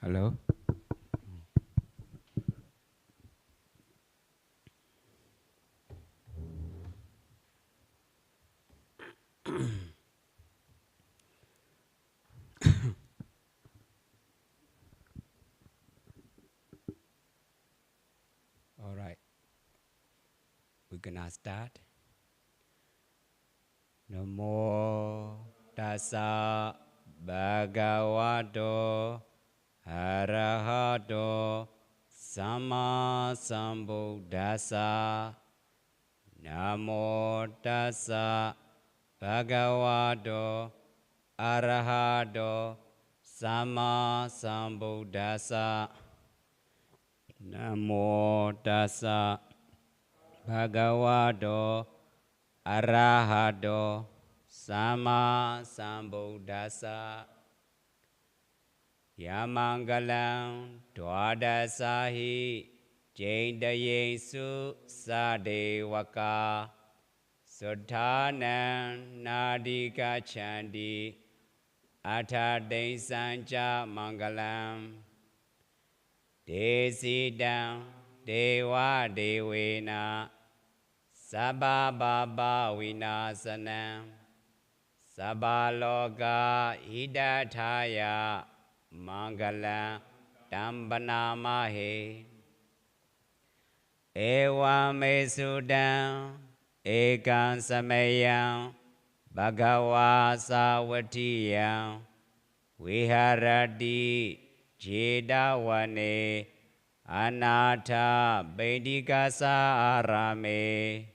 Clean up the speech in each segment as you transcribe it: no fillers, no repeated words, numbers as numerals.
Hello. All right. We're gonna start. Namo tassa bhagavato arahato samma sambuddhassa. Namo tassa bhagavato arahato samma sambuddhassa. Namo tassa bhagavato arahato samma sambuddhassa. Yamangalam dwadasahi jaindayesu sadevaka suttanam nadika chandi atadaisancha mangalam desidam deva devena sabba baba vinasanam sabba loka hidathaya mangalam tambanamahe evam mesudam ekam samayam bhagava savatiyam viharati jedavane anatha bedikasa arame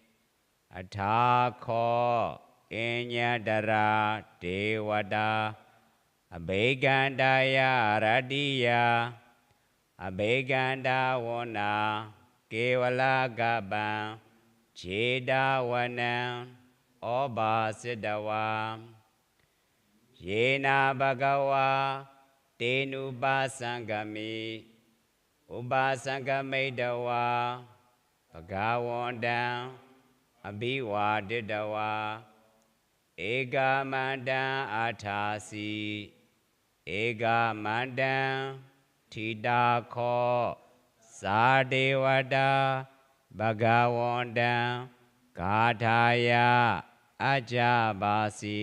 athakho inyadara devada abhegandaya radiya abhegandavana kevala gabam jedavanam obasiddhava yena bhagava tenubasangami ubasangamidava bhagavandam abhivadiddhava egamandam athasi egamandam thidakho sadevada bhagavandam gathaya ajabasi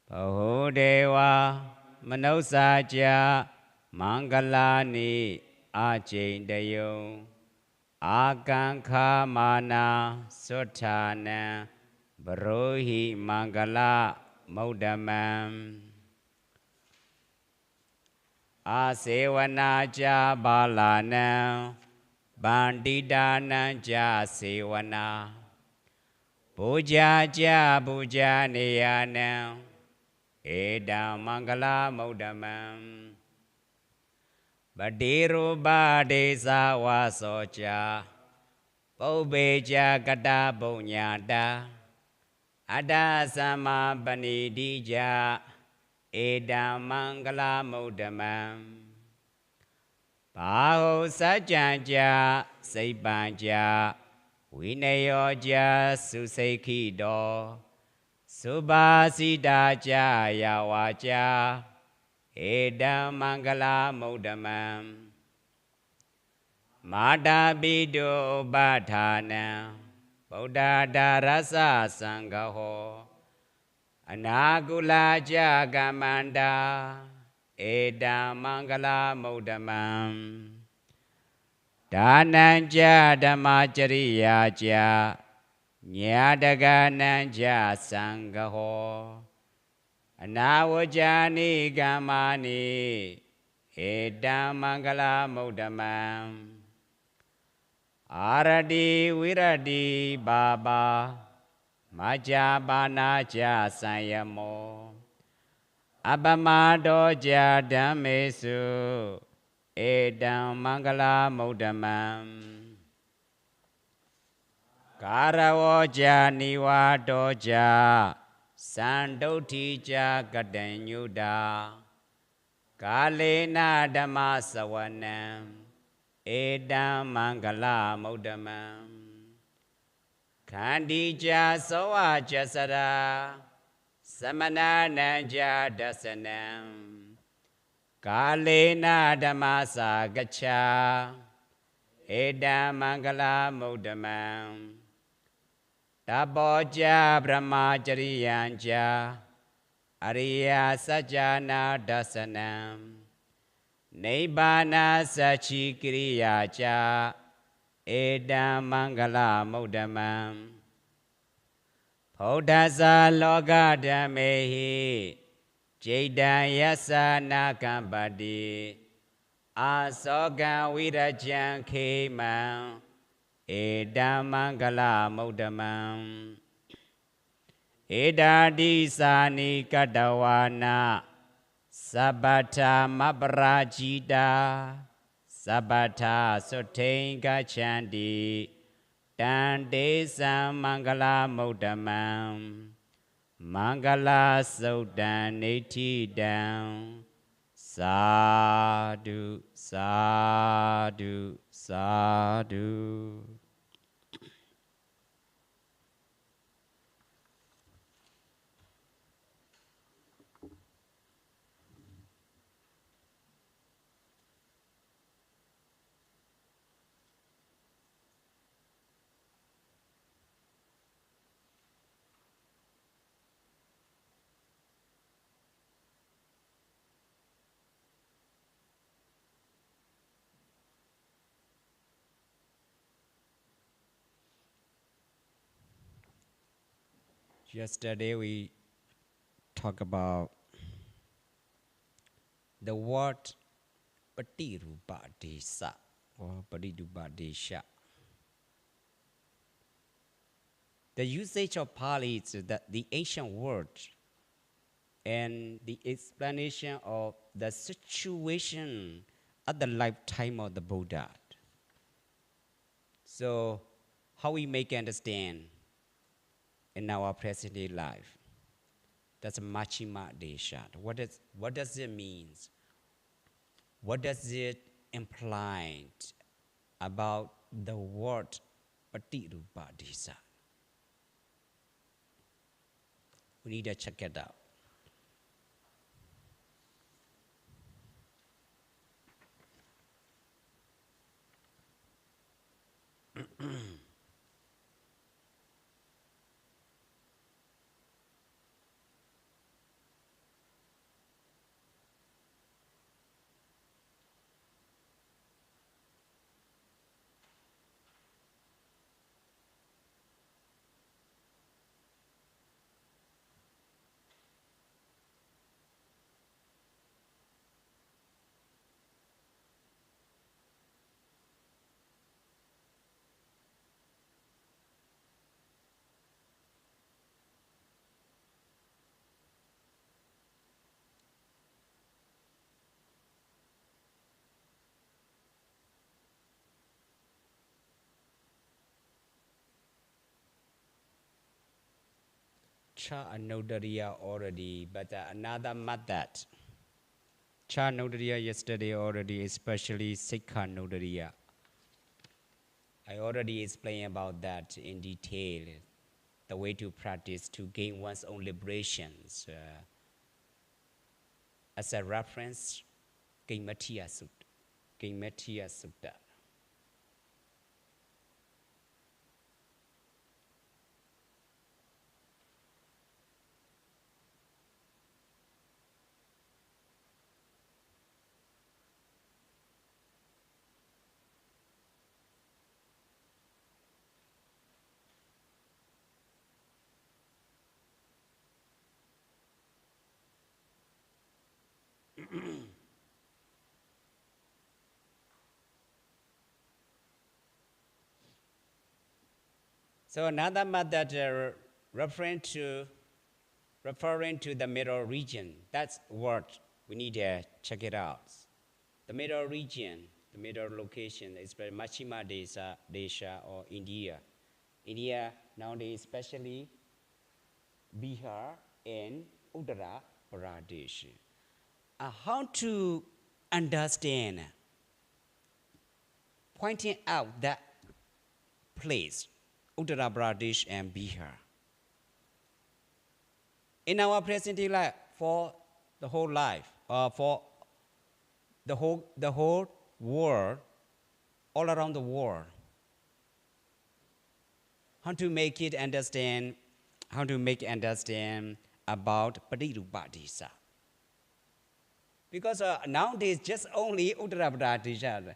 bahudeva manausaja mangalani ajaindayo akankha mana suttana barohi mangala maudamam asevanaja balanam bandidananja sevana pujaja pujaniyanam edam mangala maudamam badiru badesa vasoja paubeja kata punyada ada sama banidija edam mangala maudamam bahu sajanja saibanja vinayoja susekhido subhasidaja yawaja edam mangala maudamam madabido badhana buddha darasa sangho anagulaja gamanda edam mangala maudamam dananja dhammachariyaja nyadagananja sangho anavajani gamani edam mangala maudamam aradi viradi baba majabanaja sayamo abamadoja dhammesu edam mangala maudamam karavoja nivadoja sandotija gadanyuda kalena dhamma savanam edam mangala maudamam khandija sovaja sara samanananja dasanam Kalena Dhammasa Gacha Eda Mangala Muddhamam Taboja Brahmachariyanja Ariya Sajjana Dasanam Nibbana Sachikriyacha Eda Mangala Muddhamam Bodhasa Loka Dhammehi Jaidayasa Nakambadi Asoga Virajan Khemam Eda Mangala Muddhamam Eda Disani Kadawana Sabata Mabrajida Sabata Sotenga Chandi Tande Mangala Muddhamam Mangala Sutta Niti down Sadhu Sadhu Sadhu. Yesterday we talked about the word Patirupadesa or Patirupadesha. The usage of Pali is that the ancient word and the explanation of the situation at the lifetime of the Buddha. So how we make understand in our present day life. That's a Machima Desha. What does it mean? What does it imply about the word Patirupadesa? We need to check it out. Cha Anodariya already, but another method. Cha Anodariya yesterday already, especially Sikha Anodariya. I already explained about that in detail, the way to practice to gain one's own liberations. As a reference, Gaimatiya Sutta. So another method referring to the middle region. That's what we need to check it out. The middle region, the middle location is very Machima Desha or India. India nowadays, especially Bihar and Uttara Pradesh. How to understand, pointing out that place, Uttara Pradesh and Bihar. In our present day life, for the whole life, for the whole world, all around the world. How to make it understand about Padirupadisa. Because nowadays, just only Uttarapradesha,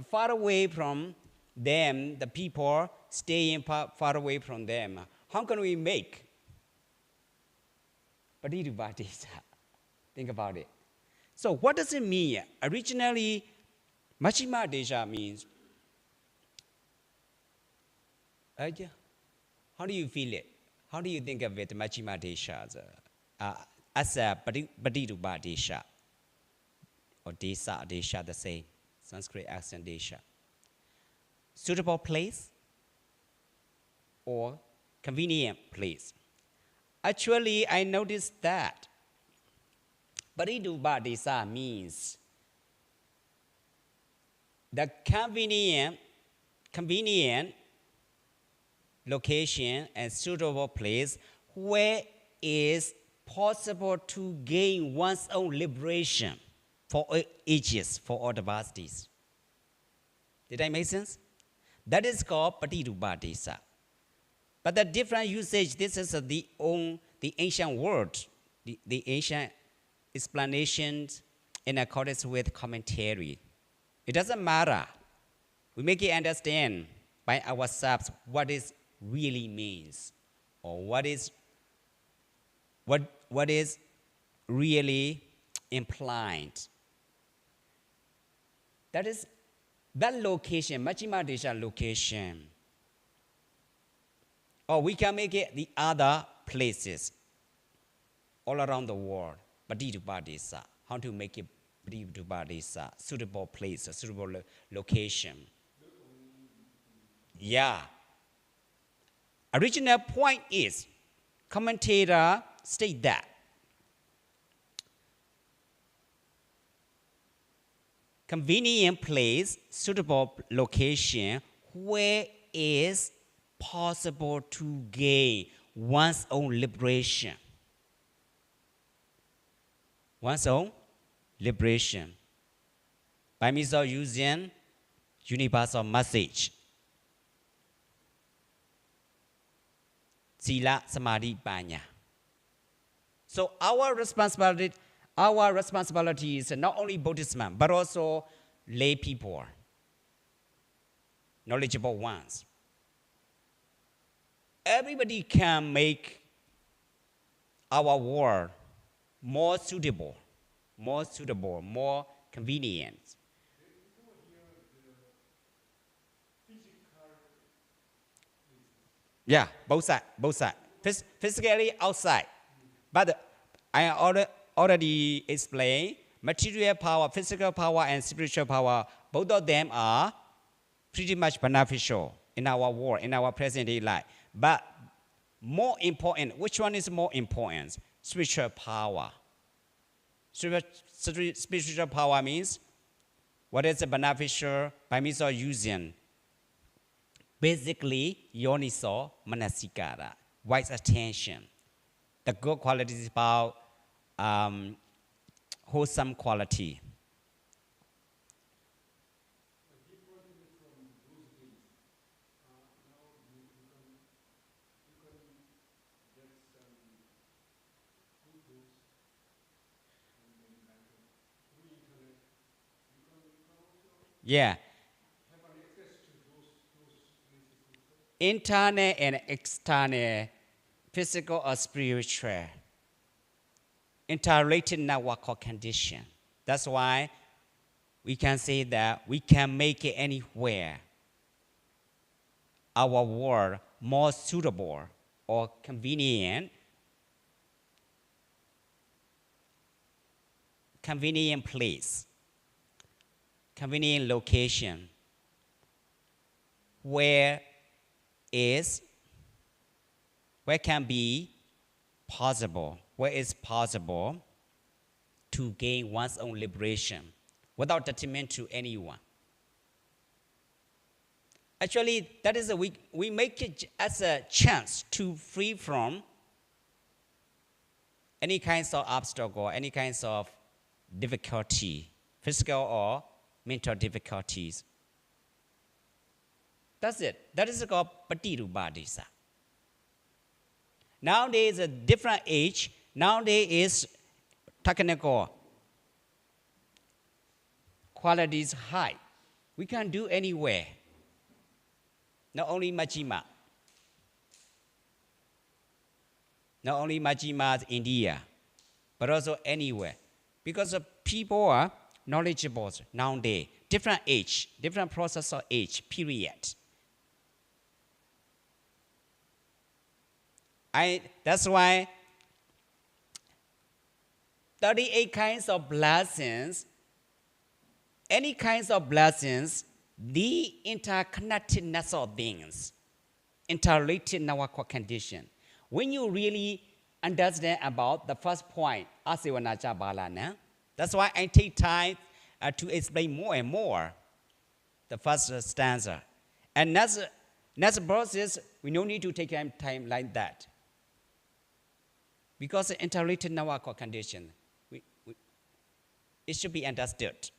far away from them, the people staying far away from them. How can we make Padirupadesa? Think about it. So what does it mean? Originally, Majjhima Desha means, how do you feel it? How do you think of it, Majjhima Desha, as a Padirupadesha? Or Desa, Desha, the same. Sanskrit accent, Desha. Suitable place or convenient place. Actually, I noticed that Padirupadesa means the convenient location and suitable place where it is possible to gain one's own liberation for ages, for all the varsities. Did I make sense? That is called Padirupadesa. But the different usage, this is the ancient word, the ancient explanations in accordance with commentary. It doesn't matter. We make it understand by ourselves what it really means, or what is really implied. That is that location, Majjhima Desha location. Or we can make it the other places all around the world. Padirupadesa. How to make it Padirupadesa? Suitable place, a suitable location. Yeah. Original point is, commentator state that convenient place, suitable location where is possible to gain one's own liberation. One's own liberation. By means of using universal message. Sila, Samadhi, Panya. So our responsibility is not only Bodhisattvas, but also lay people, knowledgeable ones. Everybody can make our world more suitable, more convenient. Yeah, both sides. Physically outside. But I already explained, material power, physical power, and spiritual power, both of them are pretty much beneficial in our world, in our present-day life. But more important, which one is more important? Spiritual power. Spiritual power means what is beneficial by means of using. Basically, yoniso manasikara, wise attention. The good quality is about wholesome quality. Yeah. Internal and external, physical or spiritual, interrelated network or condition. That's why we can say that we can make it anywhere our world more suitable or convenient place, convenient location, where can be possible, where is possible to gain one's own liberation without detriment to anyone. Actually, that is we make it as a chance to free from any kinds of obstacle, any kinds of difficulty physical or mental difficulties. That's it. That is called Patirupadesa. Nowadays, a different age. Nowadays is technical quality is high. We can do anywhere. Not only Majjhima. Not only Majjhima India, but also anywhere. Because people are knowledgeable nowadays. Different age, different process of age, period. That's why 38 kinds of blessings, any kinds of blessings, the interconnectedness of things, interrelated in our condition. When you really understand about the first point, Asivanacha Balana, that's why I take time to explain more and more the first stanza. And next process, we don't need to take time like that. Because interrelated in our condition, it should be understood.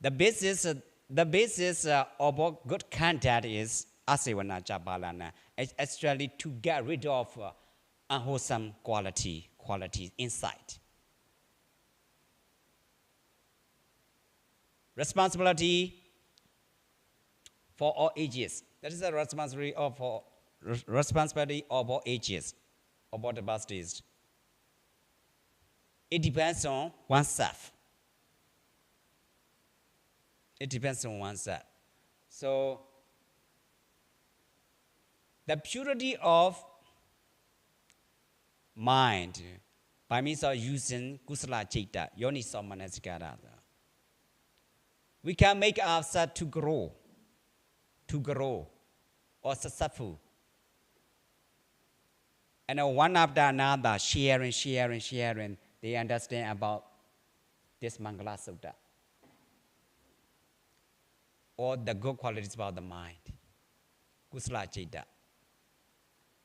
The basis of good conduct is Asivanacha Balana, actually to get rid of unwholesome qualities inside. Responsibility for all ages. That is the responsibility of all ages, about the bastards. It depends on oneself. It depends on oneself. So, the purity of mind by means of using kusala citta, yoniso manasikara, we can make ourselves to grow or successful. And one after another, sharing, they understand about this Mangala Sutta. Or the good qualities about the mind. Kusala citta.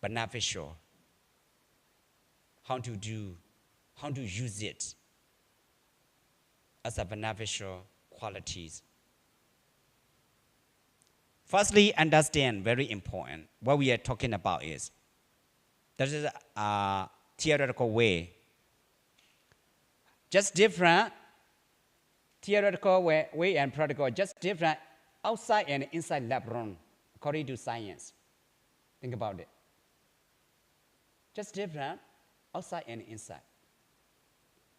Beneficial. How to use it as a beneficial qualities. Firstly, understand, very important, what we are talking about is, that is a theoretical way. Just different theoretical way and practical, just different outside and inside lab room, according to science. Think about it. Just different outside and inside.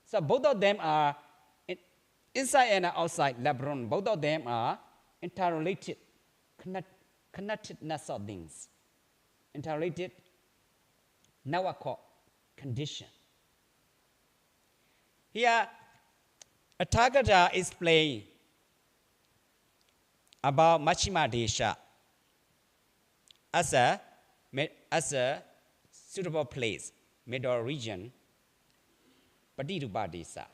So both of them are, inside and outside lab room, both of them are interrelated, connectedness of things. Interrelated, now called condition. Here, a Tathagata explains about Majjhima Desha as a suitable place, middle region, Patirupadesa.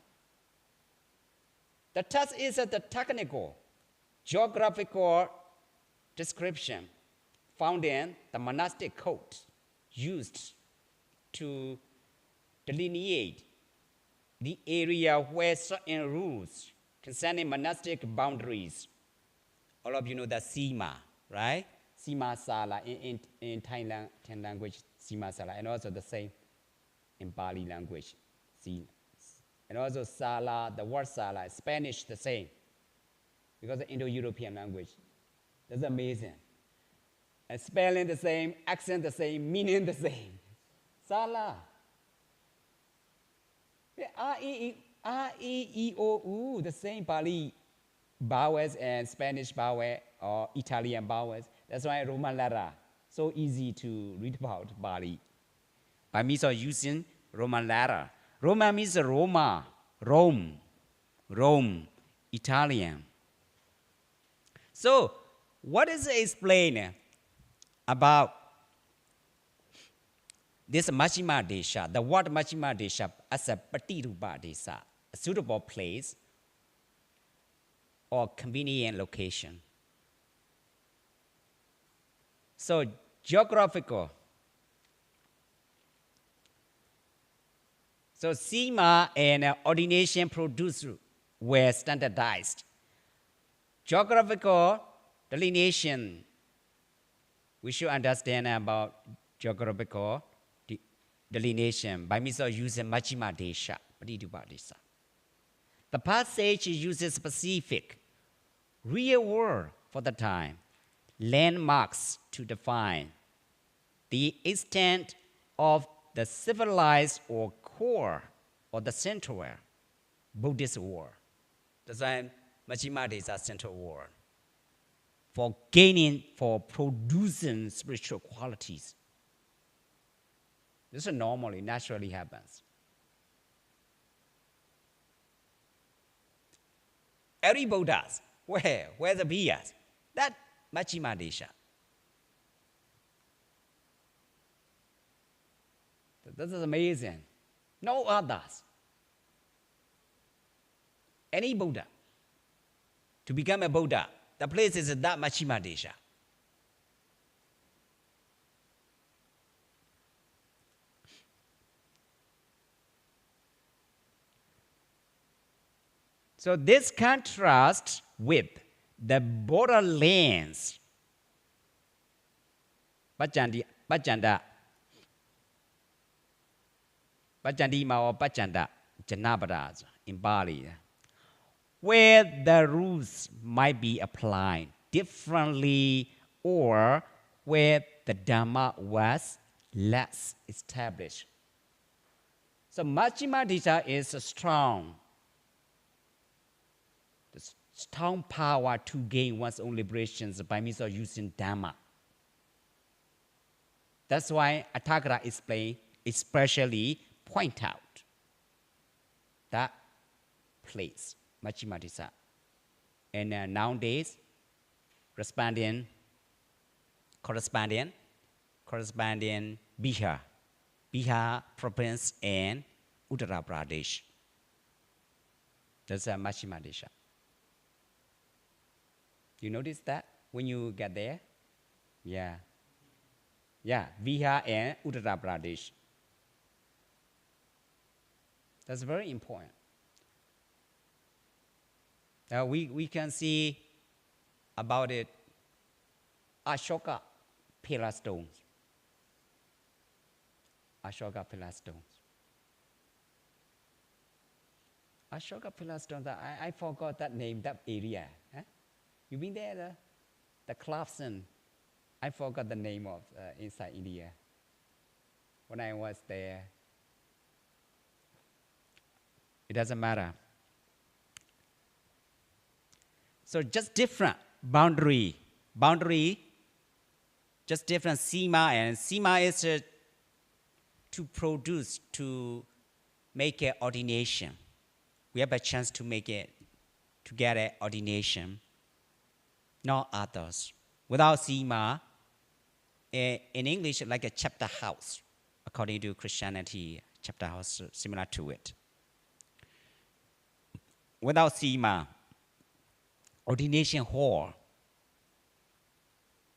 The text is the technical, geographical description found in the monastic code used to delineate the area where certain rules concerning monastic boundaries. All of you know the Sima, right? Sima Sala in Thai language, Sima Sala, and also the same in Bali language, Sina. And also Sala, the word Sala, Spanish the same, because the Indo-European language. That's amazing. And spelling the same, accent the same, meaning the same. Sala. R-E-E-O-U, the same Bali vowels and Spanish vowel or Italian vowels. That's why Roman letter, so easy to read about Bali. By means of using Roman letter. Roma means Roma, Rome, Italian. So, what is explained about this Majjhima Desha, the word Majjhima Desha as a Patirupadesa, a suitable place or convenient location. So, geographical. So SEMA and ordination produced were standardized. Geographical delineation, we should understand about geographical delineation by means of using Majjhima Desha, Pratitūpa Desha. The passage uses specific, real world for the time, landmarks to define the extent of the civilized or core or the central Buddhist world. That's why Majjhima Desha central world. For gaining, for producing spiritual qualities. This is normally, naturally happens. Every Buddhas, where the Bhiyas, that Majjhima Desha. This is amazing. No others. Any Buddha, to become a Buddha, the place is that Majjhima Desha. So this contrasts with the borderlands. Pajandi ma or Pajanda, Janabadas in Bali, where the rules might be applied differently or where the Dhamma was less established. So Majjhima Desha is strong. The strong power to gain one's own liberations by means of using Dhamma. That's why Athagara explain, especially point out that place, Majjhima Desha. And nowadays, corresponding Bihar province and Uttar Pradesh. That's Majjhima Desha. You notice that when you get there? Yeah. Yeah, Bihar and Uttar Pradesh. That's very important. We can see about it Ashoka pillar stones. Ashoka pillar stones. Ashoka pillar stones, I forgot that name, that area. Huh? You been there? The Clarkson. I forgot the name of inside India. When I was there, it doesn't matter. So just different boundary, just different SEMA, and SEMA is to produce, to make an ordination. We have a chance to make it, to get an ordination, not others. Without SEMA, in English, like a chapter house, according to Christianity, chapter house similar to it. Without SEMA, ordination hall,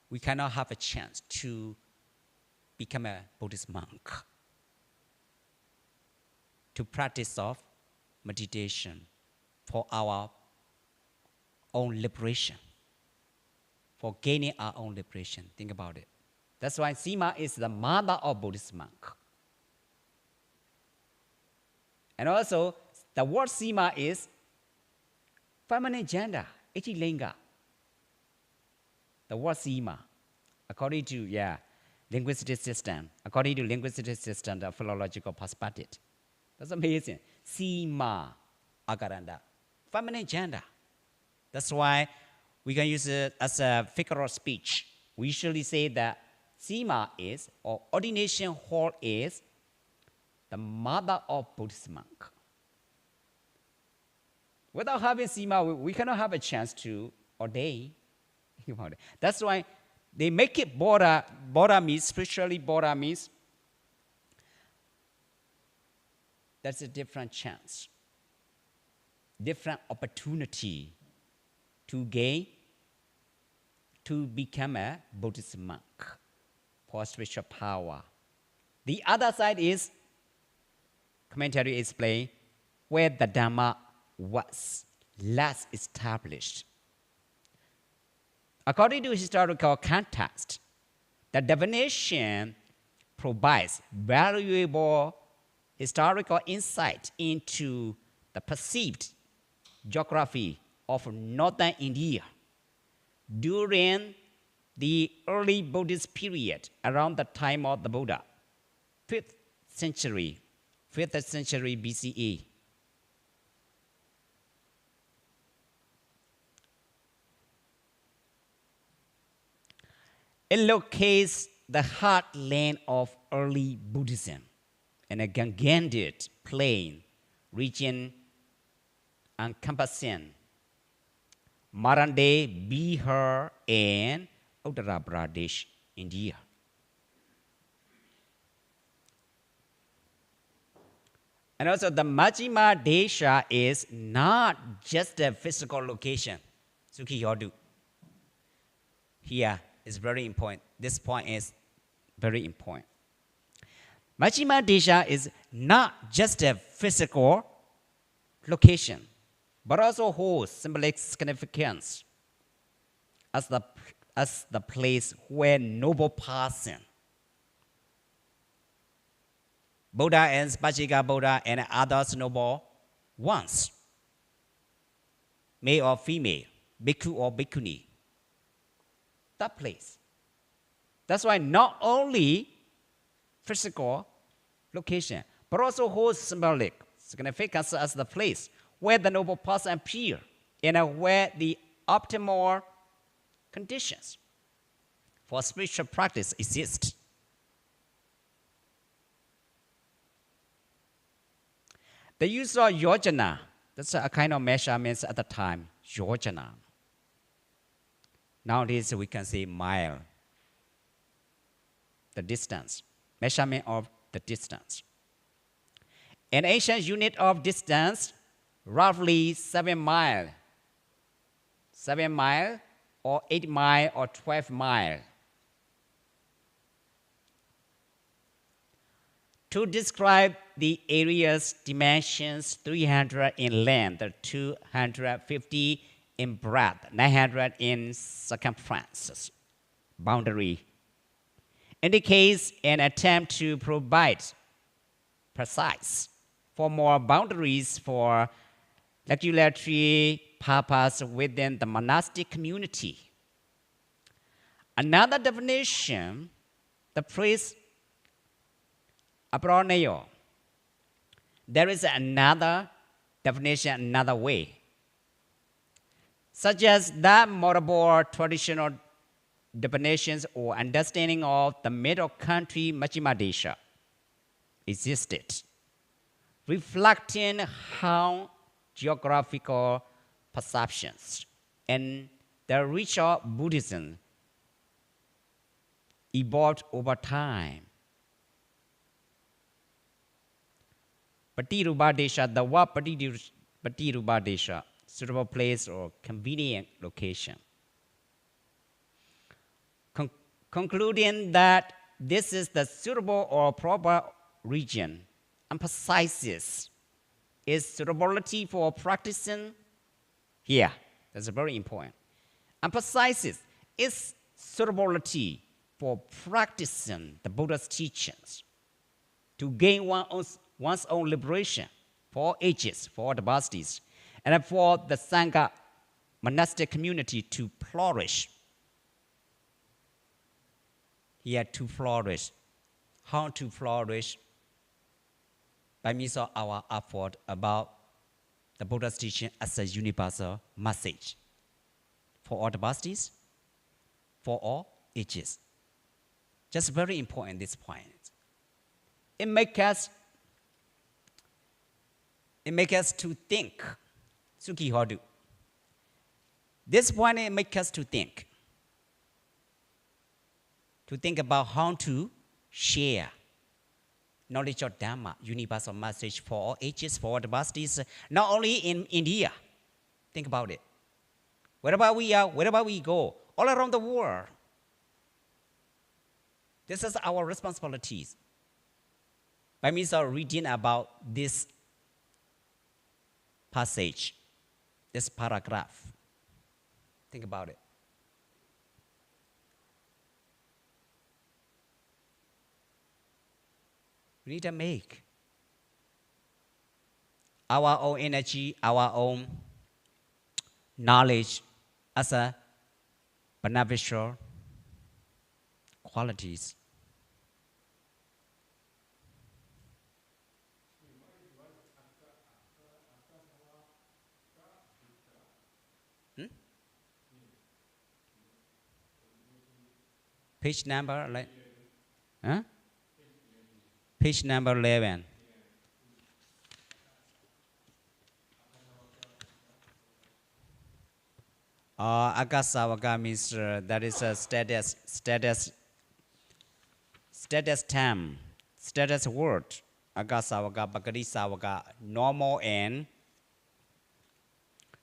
we cannot have a chance to become a Buddhist monk, to practice of meditation for our own liberation, for gaining our own liberation. Think about it. That's why SEMA is the mother of Buddhist monk. And also, the word SEMA is feminine gender, Ichilinga. The word SEMA, according to, linguistic system, the philological perspective. That's amazing. SEMA, Agaranda, feminine gender. That's why we can use it as a figure of speech. We usually say that SEMA is, or ordination hall is, the mother of Buddhist monk. Without having SEMA, we cannot have a chance to ordain. That's why they make it Bodha means, spiritually Bodha means, that's a different chance, different opportunity to gain, to become a Buddhist monk for spiritual power. The other side is commentary explain where the Dhamma was last established. According to historical context, the definition provides valuable historical insight into the perceived geography of northern India during the early Buddhist period around the time of the Buddha, 5th century BCE. It locates the heartland of early Buddhism and a Gangandic plain region encompassing modern-day Bihar and Uttar Pradesh, India. And also the Majjhima Desha is not just a physical location. Sukhi Yodu. Here is very important. This point is very important. Majjhima Desha is not just a physical location, but also holds symbolic significance as the place where noble person, Buddha and Spajjika Buddha and others noble ones, male or female, bhikkhu or bhikkhuni, that place. That's why not only physical location, but also holds symbolic significance as the place where the noble person appear and where the optimal conditions for spiritual practice exist. The use of yojana, that's a kind of measurements at the time, yojana. Nowadays we can say mile, the distance, measurement of the distance. An ancient unit of distance, roughly 7 miles. 7 miles or 8 miles or 12 miles. To describe the area's dimensions, 300 in length, 250 in breadth, 900 in circumference, boundary, indicates an attempt to provide precise formal boundaries for regulatory purpose within the monastic community. Another definition, the phrase aproneo. There is another definition, another way, such as that multiple traditional definitions or understanding of the middle country Majjhima Desha existed, reflecting how geographical perceptions and the ritual Buddhism evolved over time. Patirupa Desha, the word Patirupa Desha, suitable place or convenient location. Concluding that this is the suitable or proper region, emphasizes its suitability for practicing here. That's very important. Emphasizes its suitability for practicing the Buddha's teachings to gain one's own liberation for all ages, for all the bastis, and for the Sangha monastic community to flourish. Here to flourish. How to flourish? By means of our effort about the Buddha's teaching as a universal message for all the bastis, for all ages. Just very important, this point. It makes us to think. Sukhi Hodu. This point it makes us to think. To think about how to share knowledge of Dhamma, universal message for all ages, for all the bastis, not only in India. Think about it. Wherever we are, wherever we go, all around the world. This is our responsibilities. by means of reading about this passage, this paragraph. Think about it. We need to make our own energy, our own knowledge as a beneficial qualities. Hmm? Page number, like, huh? Page number 11. Agasawaka means that is a status term, status word. Agasawaka, Bhagadi normal and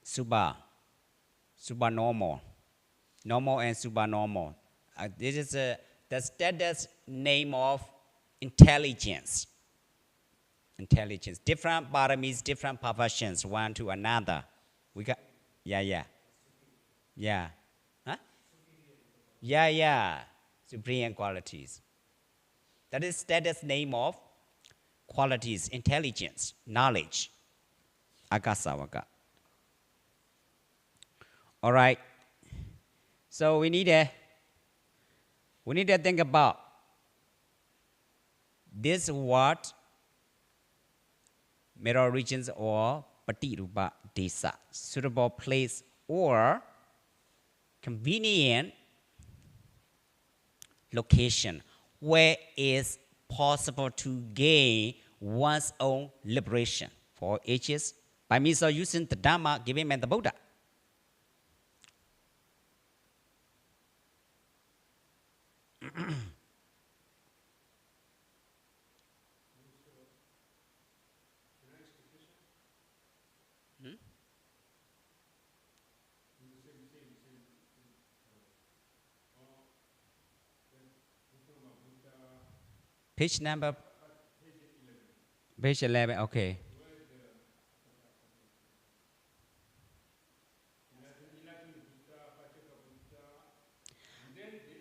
supernormal. Normal and supernormal. This is the status name of intelligence. Intelligence. Different paramis, different professions, one to another. We got, yeah. Huh? Yeah. Supreme qualities. That is status name of qualities, intelligence, knowledge. Agasawaka. All right. So we need to think about this word, mirror regions or patirupa desa, suitable place or convenient location where it's possible to gain one's own liberation for ages by means of using the Dhamma given by the Buddha. Page number? Page 11, okay. They're mentioning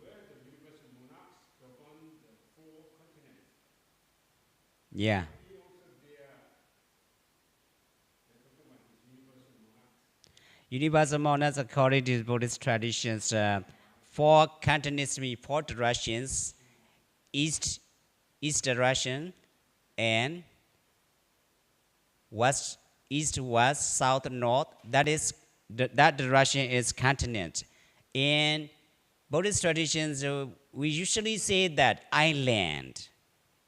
where the universal monarchs govern the 4 continents. Yeah. Also they're talking about these universal monarchs. Universal monarchs, according to Buddhist traditions, 4 continents mean 4 directions: east direction, and west, east, west, south, north. That direction is continent. In Buddhist traditions, we usually say that island.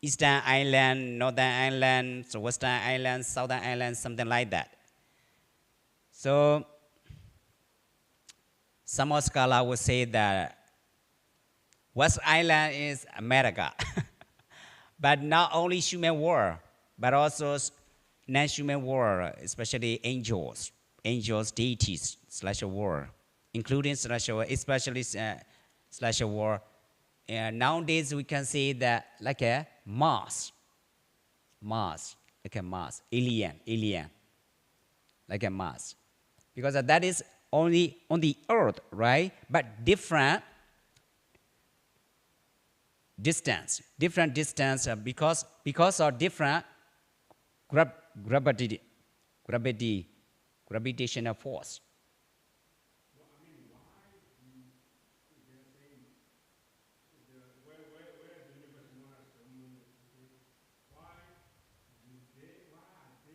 Eastern island, northern island, so western island, southern island, something like that. So some scholars would say that West Island is America. But not only human world, but also non-human world, especially angels, deities, world, including especially world. Nowadays we can say that like a Mars, like a Mars, alien, like a Mars, because that is only on the Earth, right? But different distance because of different gravitational force. No, I mean, why they're saying where the universal monarchs govern, why are they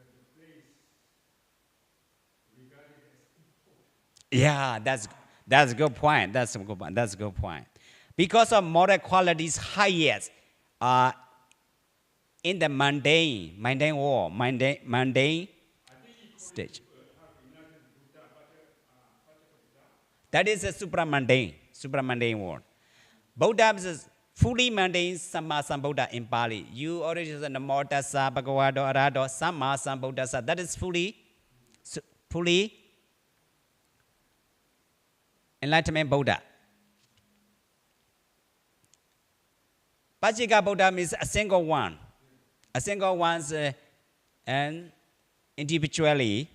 the place regarded as important? Yeah, that's a good point. That's a good point. Because of moral qualities highest in the mundane world, mundane stage. That is a supramundane world. Buddha is fully mundane Samma Sambuddha in Pali. You already said Namo Tassa Bhagavato Arahato Samma Sambuddhassa. That is fully enlightenment Buddha. Pajika Buddha means a single one. A single one and individually.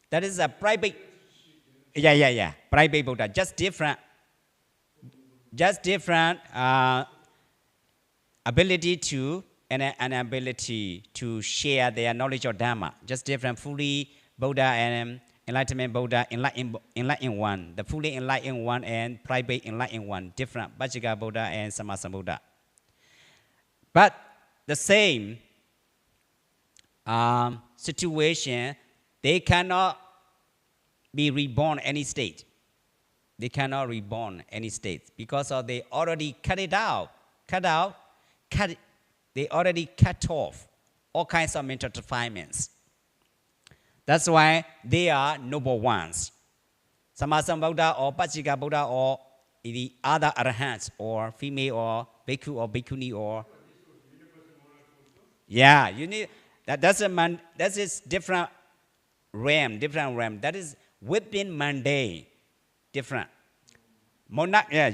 That is a private. Yeah. Private Buddha. Just different ability to and an ability to share their knowledge of Dharma. Just different fully Buddha and enlightenment Buddha, enlightened one. The fully enlightened one and private enlightened one. Different. Pajika Buddha and Samasa Buddha. But the same situation, they cannot be reborn any state. They cannot reborn any state because of they already they already cut off all kinds of mental defilements. That's why they are noble ones. Samasa Buddha or Pajika Buddha or the other arahants or female or bhikkhu or bhikkhuni or yeah, you need that's different realm. That is within mundane, different. Monarch, yeah,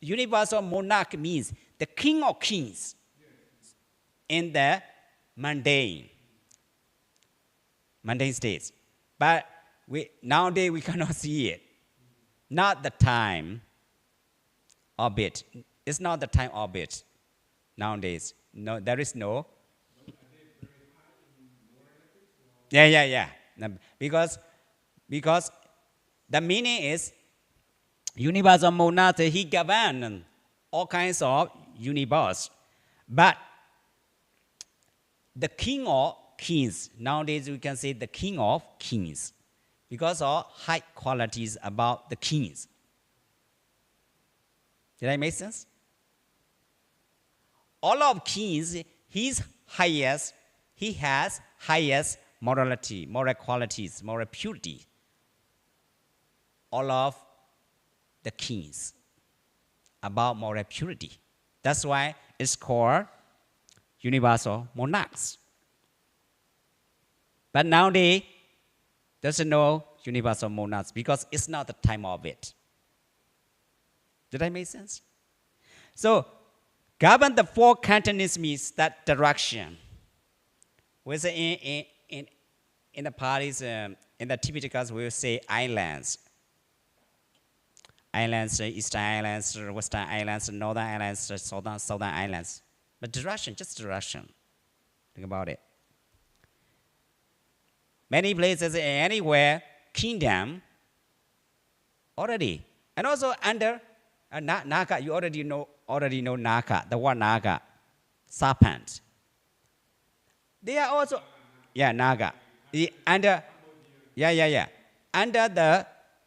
universal monarch means the king of kings in the mundane states. But nowadays we cannot see it. Not the time of it. It's not the time of it. Nowadays, no, there is no. Yeah. Because the meaning is universal monarch. He governs all kinds of universe, but the king of kings. Nowadays we can say the king of kings because of high qualities about the kings. Did I make sense? All of kings, he has highest morality, moral qualities, moral purity. All of the kings about moral purity. That's why it's called universal monarchs. But nowadays, there's no universal monarchs because it's not the time of it. Did I make sense? So, govern the four Cantonese means that direction. Whereas in the parties, in the Tibeticans, we will say islands. Islands, Eastern Islands, Western Islands, Northern Islands, Southern Islands. But direction, just direction. Think about it. Many places, anywhere, kingdom, already. And also under Naga, you already know Naga, the word Naga, serpent. They are also, Naga. Under the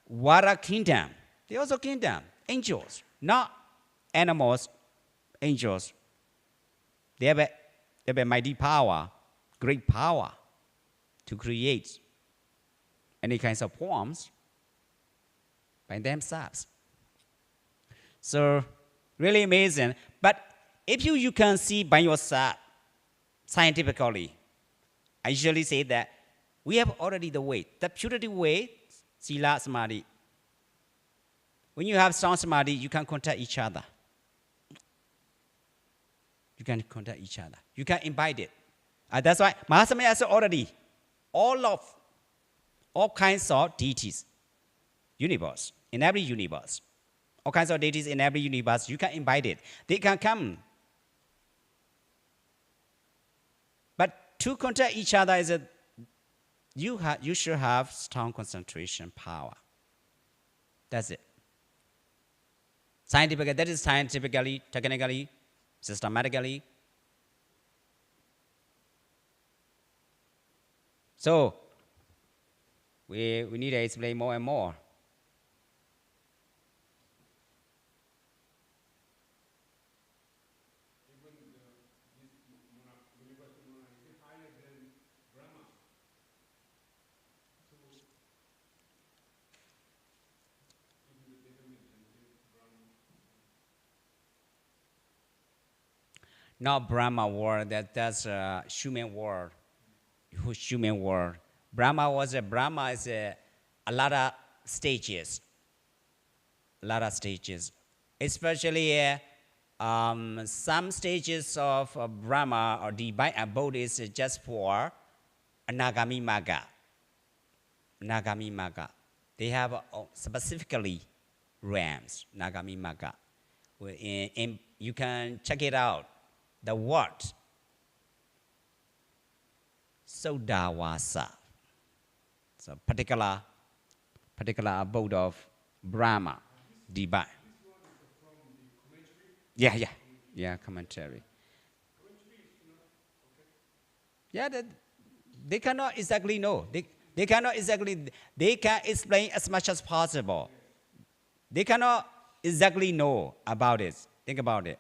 Vara kingdom, they also kingdom, angels, not animals, angels. They have a mighty power, great power to create any kinds of forms by themselves. So, really amazing. But if you can see by yourself, scientifically, I usually say that we have already the way, the purity way, sila samadhi. When you have strong samadhi, you can contact each other. You can contact each other. You can invite it. That's why Mahasamaya has already all kinds of deities, universe, in every universe. All kinds of deities in every universe, you can invite it. They can come. But to contact each other is you should have strong concentration power. That's it. Scientifically, that is scientifically, technically, systematically. So, we need to explain more and more. Even this universal monarch is higher than Brahma. So, even the definition is Brahma. Not Brahma word, that's a human word. Human word. Brahma is a lot of stages. A lot of stages. especially some stages of Brahma or divine abode is just for Anagami Magga. Nagami Magga. They have specifically realms, Nagami Magga. And you can check it out. The word Sodawasa. So particular abode of Brahma, divine. This one is from the commentary. Yeah, commentary. Commentary is not okay. Yeah, they cannot exactly know. They cannot exactly, they can explain as much as possible. They cannot exactly know about it. Think about it.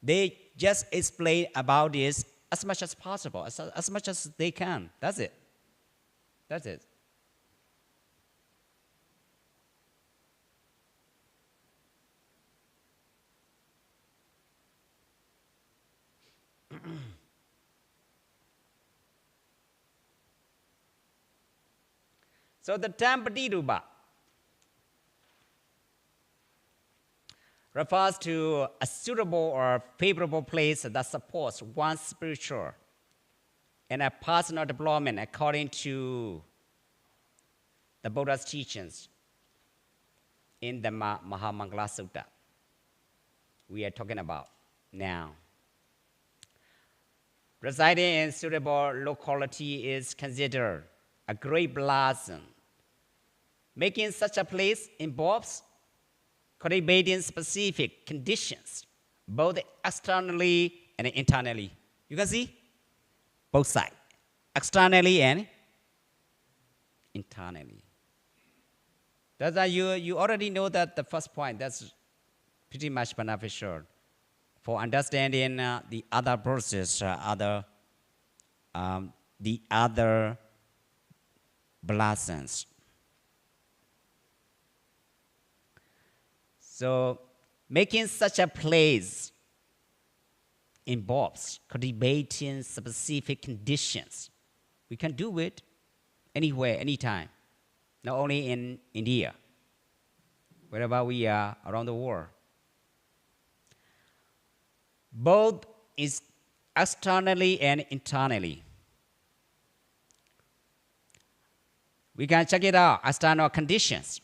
They just explain about it as much as possible, as much as they can. That's it. That's it. So the term Patirupa refers to a suitable or favorable place that supports one's spiritual and a personal development according to the Buddha's teachings in the Mahamangala Sutta we are talking about now. Residing in suitable locality is considered a great blessing. Making such a place involves cultivating specific conditions, both externally and internally. You can see both sides, externally and internally. That's why you already know that the first point, that's pretty much beneficial for understanding the other process, the other blessings. So making such a place involves cultivating specific conditions. We can do it anywhere, anytime, not only in India, wherever we are around the world. Both is externally and internally. We can check it out, external conditions.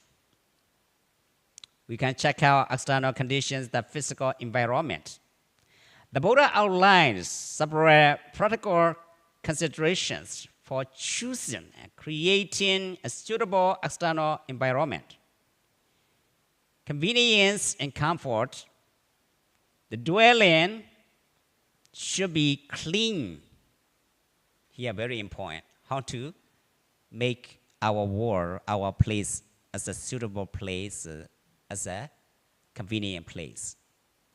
We can check out external conditions, the physical environment. The Buddha outlines several practical considerations for choosing and creating a suitable external environment. Convenience and comfort. The dwelling should be clean. Here, very important. How to make our world, our place, as a suitable place, as a convenient place,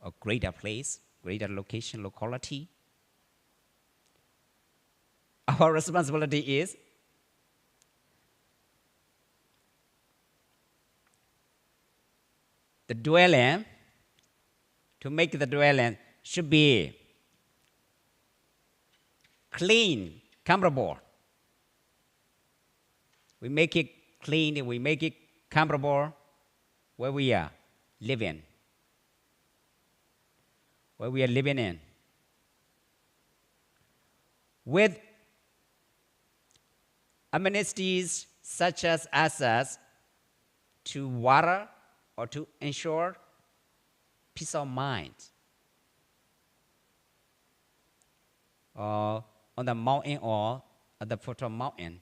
a greater place, greater location, locality. Our responsibility is the dwelling, to make the dwelling should be clean, comfortable. We make it clean, we make it comfortable where we are living. Where we are living in. With amenities such as access to water or to ensure peace of mind. Or on the mountain or at the foot of mountain.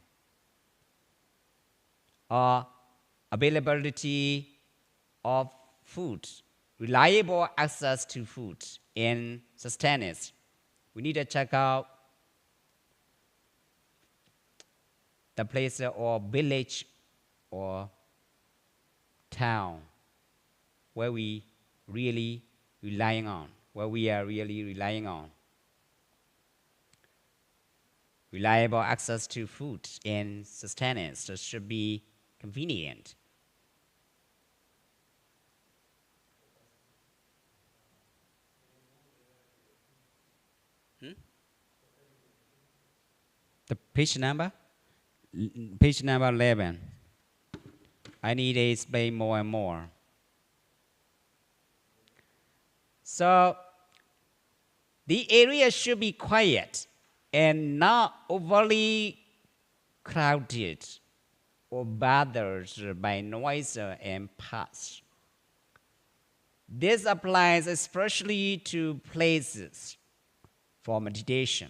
Or availability of food, reliable access to food and sustenance. We need to check out the place or village or town where we really relying on, where we are really relying on. Reliable access to food and sustenance should be convenient. The page number? Page number 11. I need to explain more and more. So the area should be quiet and not overly crowded or bothered by noise and past. This applies especially to places for meditation,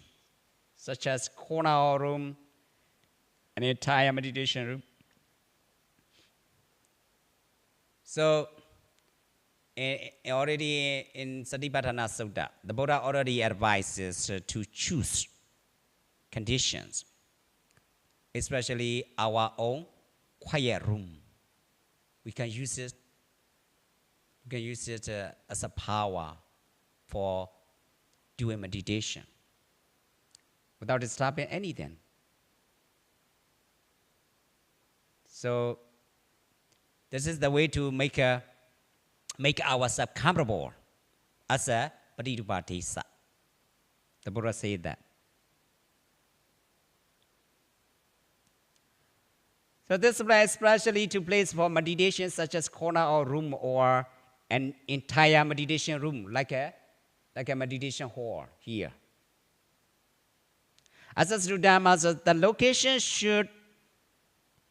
such as corner room, an entire meditation room. So, already in Satipatthana Sutta, the Buddha already advises to choose conditions, especially our own quiet room. We can use it. We can use it as a power for doing meditation without disturbing anything. So this is the way to make ourselves comfortable as a Paridupadesa. The Buddha said that. So this applies especially to places for meditation such as corner or room or an entire meditation room, like a meditation hall here. As a Dhamma, so the location should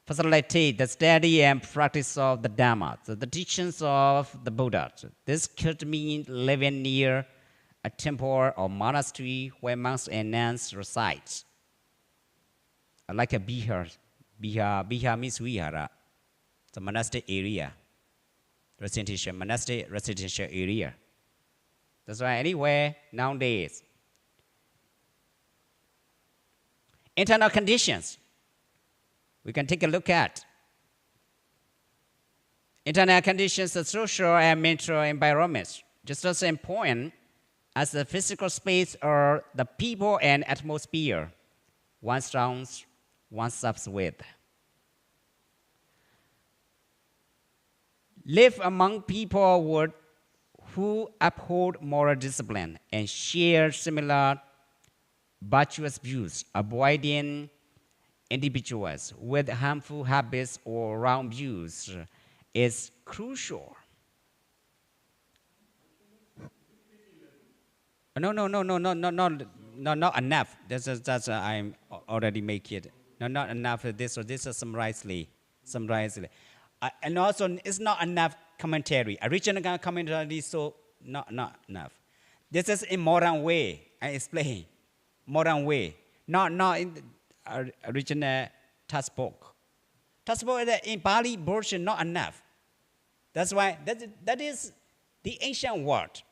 facilitate the study and practice of the Dhamma, so the teachings of the Buddha. So this could mean living near a temple or monastery where monks and nuns reside, like a bihar. Bihar means vihara, the monastic area, monastic residential area. That's why anywhere nowadays. Internal conditions. We can take a look at. Internal conditions are social and mental environments, just as important as the physical space or the people and atmosphere one surrounds oneself with. Live among people who uphold moral discipline and share similar virtuous views, avoiding individuals with harmful habits or wrong views is crucial. No, not enough. That's I'm already make it. No, not enough. This is summarizedly. And also, it's not enough commentary. Original commentary is so not enough. This is in modern way. I explain. Modern way. Not in the original text book. Text book in Pali version not enough. That's why that is the ancient word.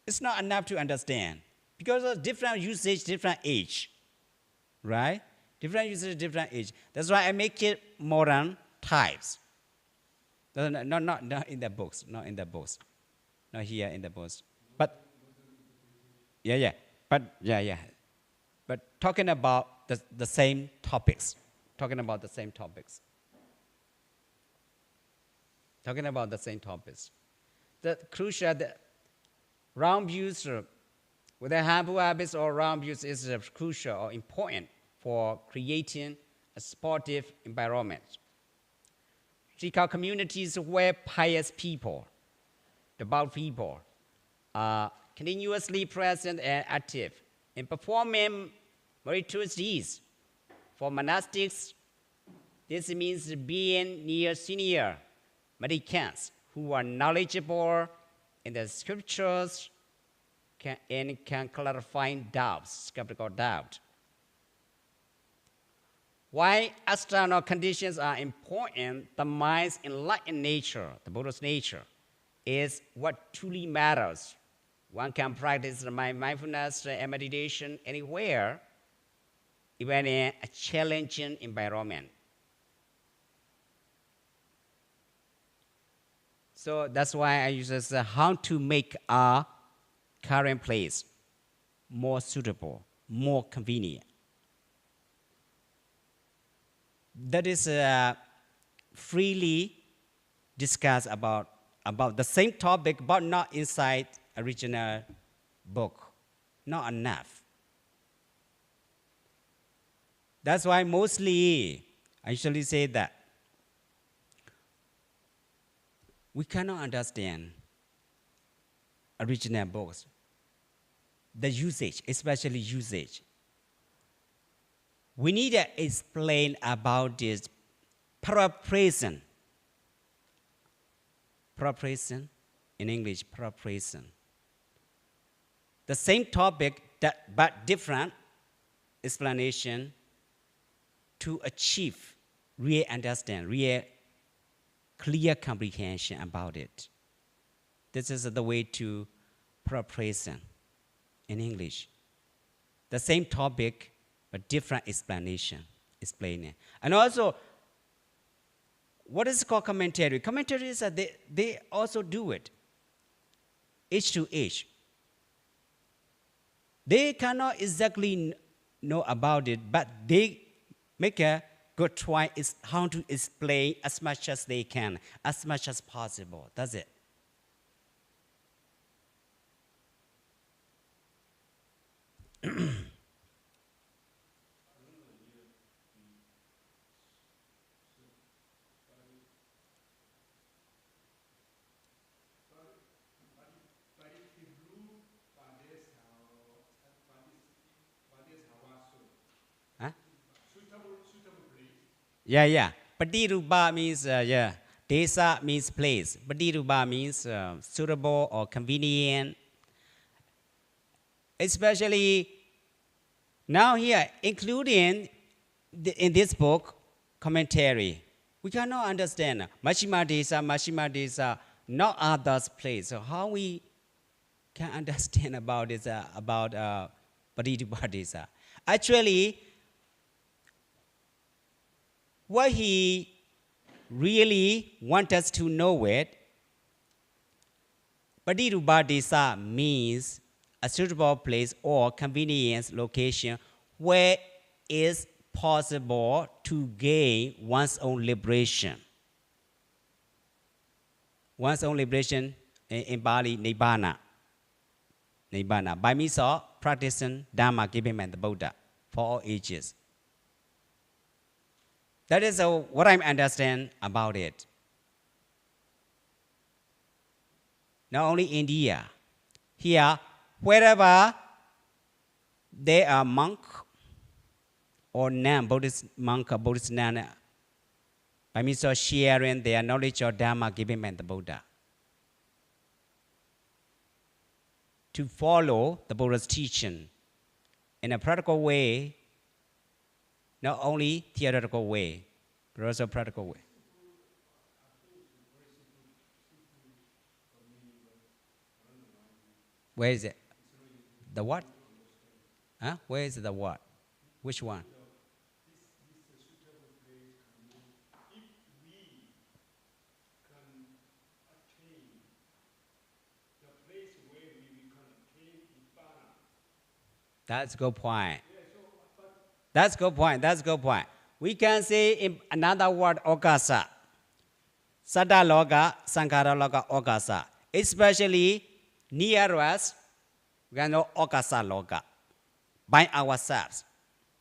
It's not enough to understand because of different usage, different age, right? Different usage, different age. That's why I make it modern types. Not in the books, not in the books, not here in the books. But But talking about the same topics, Talking about the same topics. The crucial, the wrong views, whether harmful habits or wrong views is crucial or important for creating a supportive environment. Seek out communities where pious people, devout people, are continuously present and active in performing meritorious deeds. For monastics, this means being near senior mendicants who are knowledgeable in the scriptures and can clarify doubts, skeptical doubt. Why external conditions are important, the mind's enlightened nature, the Buddha's nature, is what truly matters. One can practice mindfulness and meditation anywhere, even in a challenging environment. So that's why I use this, how to make our current place more suitable, more convenient. That is freely discussed about the same topic, but not inside original book. Not enough. That's why mostly I usually say that we cannot understand original books. The usage, especially usage. We need to explain about this preparation. Preparation, in English, preparation. The same topic, but different explanation to achieve real understand, real clear comprehension about it. This is the way to preparation in English. The same topic, but different explanation, explaining. And also, what is called commentary? Commentaries, they also do it, age to age. They cannot exactly know about it, but they make a good try is how to explain as much as they can, as much as possible. That's it. Huh? Suitable place. Yeah. Patirupa means, Desa means place. Patirupa means suitable or convenient. Especially now here, including in this book, commentary. We cannot understand Mashima Desa, not others place. So how we can understand about this, about Patirupa Desa? Actually, what he really wants us to know it, Patirupa Desa means a suitable place or convenience location where it's possible to gain one's own liberation. One's own liberation in Bali, Nibbana. By means of practicing Dharma, giving and the Buddha for all ages. That is what I understand about it. Not only India, here, wherever there are monk or nun, Buddhist monk or Buddhist nun, by means of sharing their knowledge of Dharma, giving and the Buddha, to follow the Buddha's teaching in a practical way, not only theoretical way, but also practical way. Where is it? The what? Huh? Where is the what? Which one? This suitable place can mean if we can attain the place where we can attain Nibbana. That's a good point. Yeah, so, but That's a good point. We can say in another word, okasa. Sada loga, sankhara loga, okasa. Especially near us, we can know okasa loga. By ourselves.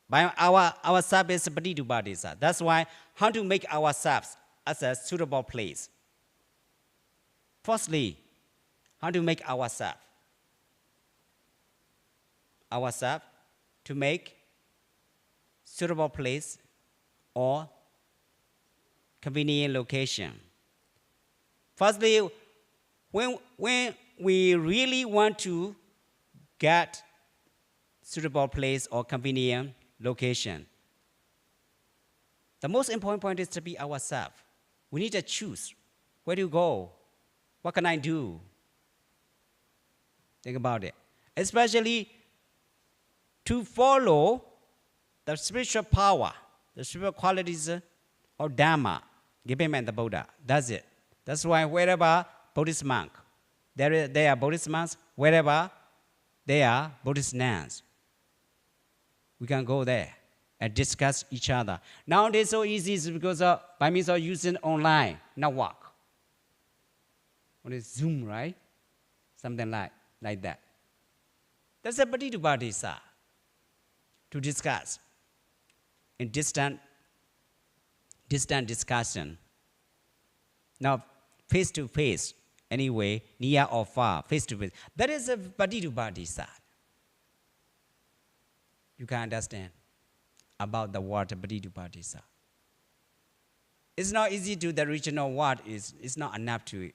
By ourselves is Patirupa Desa. That's why how to make ourselves as a suitable place. Firstly, how to make ourselves to make suitable place or convenient location. Firstly, when we really want to get suitable place or convenient location, the most important point is to be ourselves. We need to choose where to go, what can I do. Think about it. Especially to follow the spiritual power, the spiritual qualities of Dharma, given and the Buddha. That's it. That's why wherever Buddhist monk, there are Buddhist monks, wherever there are Buddhist nuns, we can go there and discuss each other. Nowadays, so easy is because by means of using online network. What is Zoom, right? Something like that. That's a Patirupa Desa to discuss in distant discussion. Now, face to face anyway, near or far, face to face. That is a Patidupati sad. You can understand about the word Patidupati sad. It's not easy to the original word, it's not enough to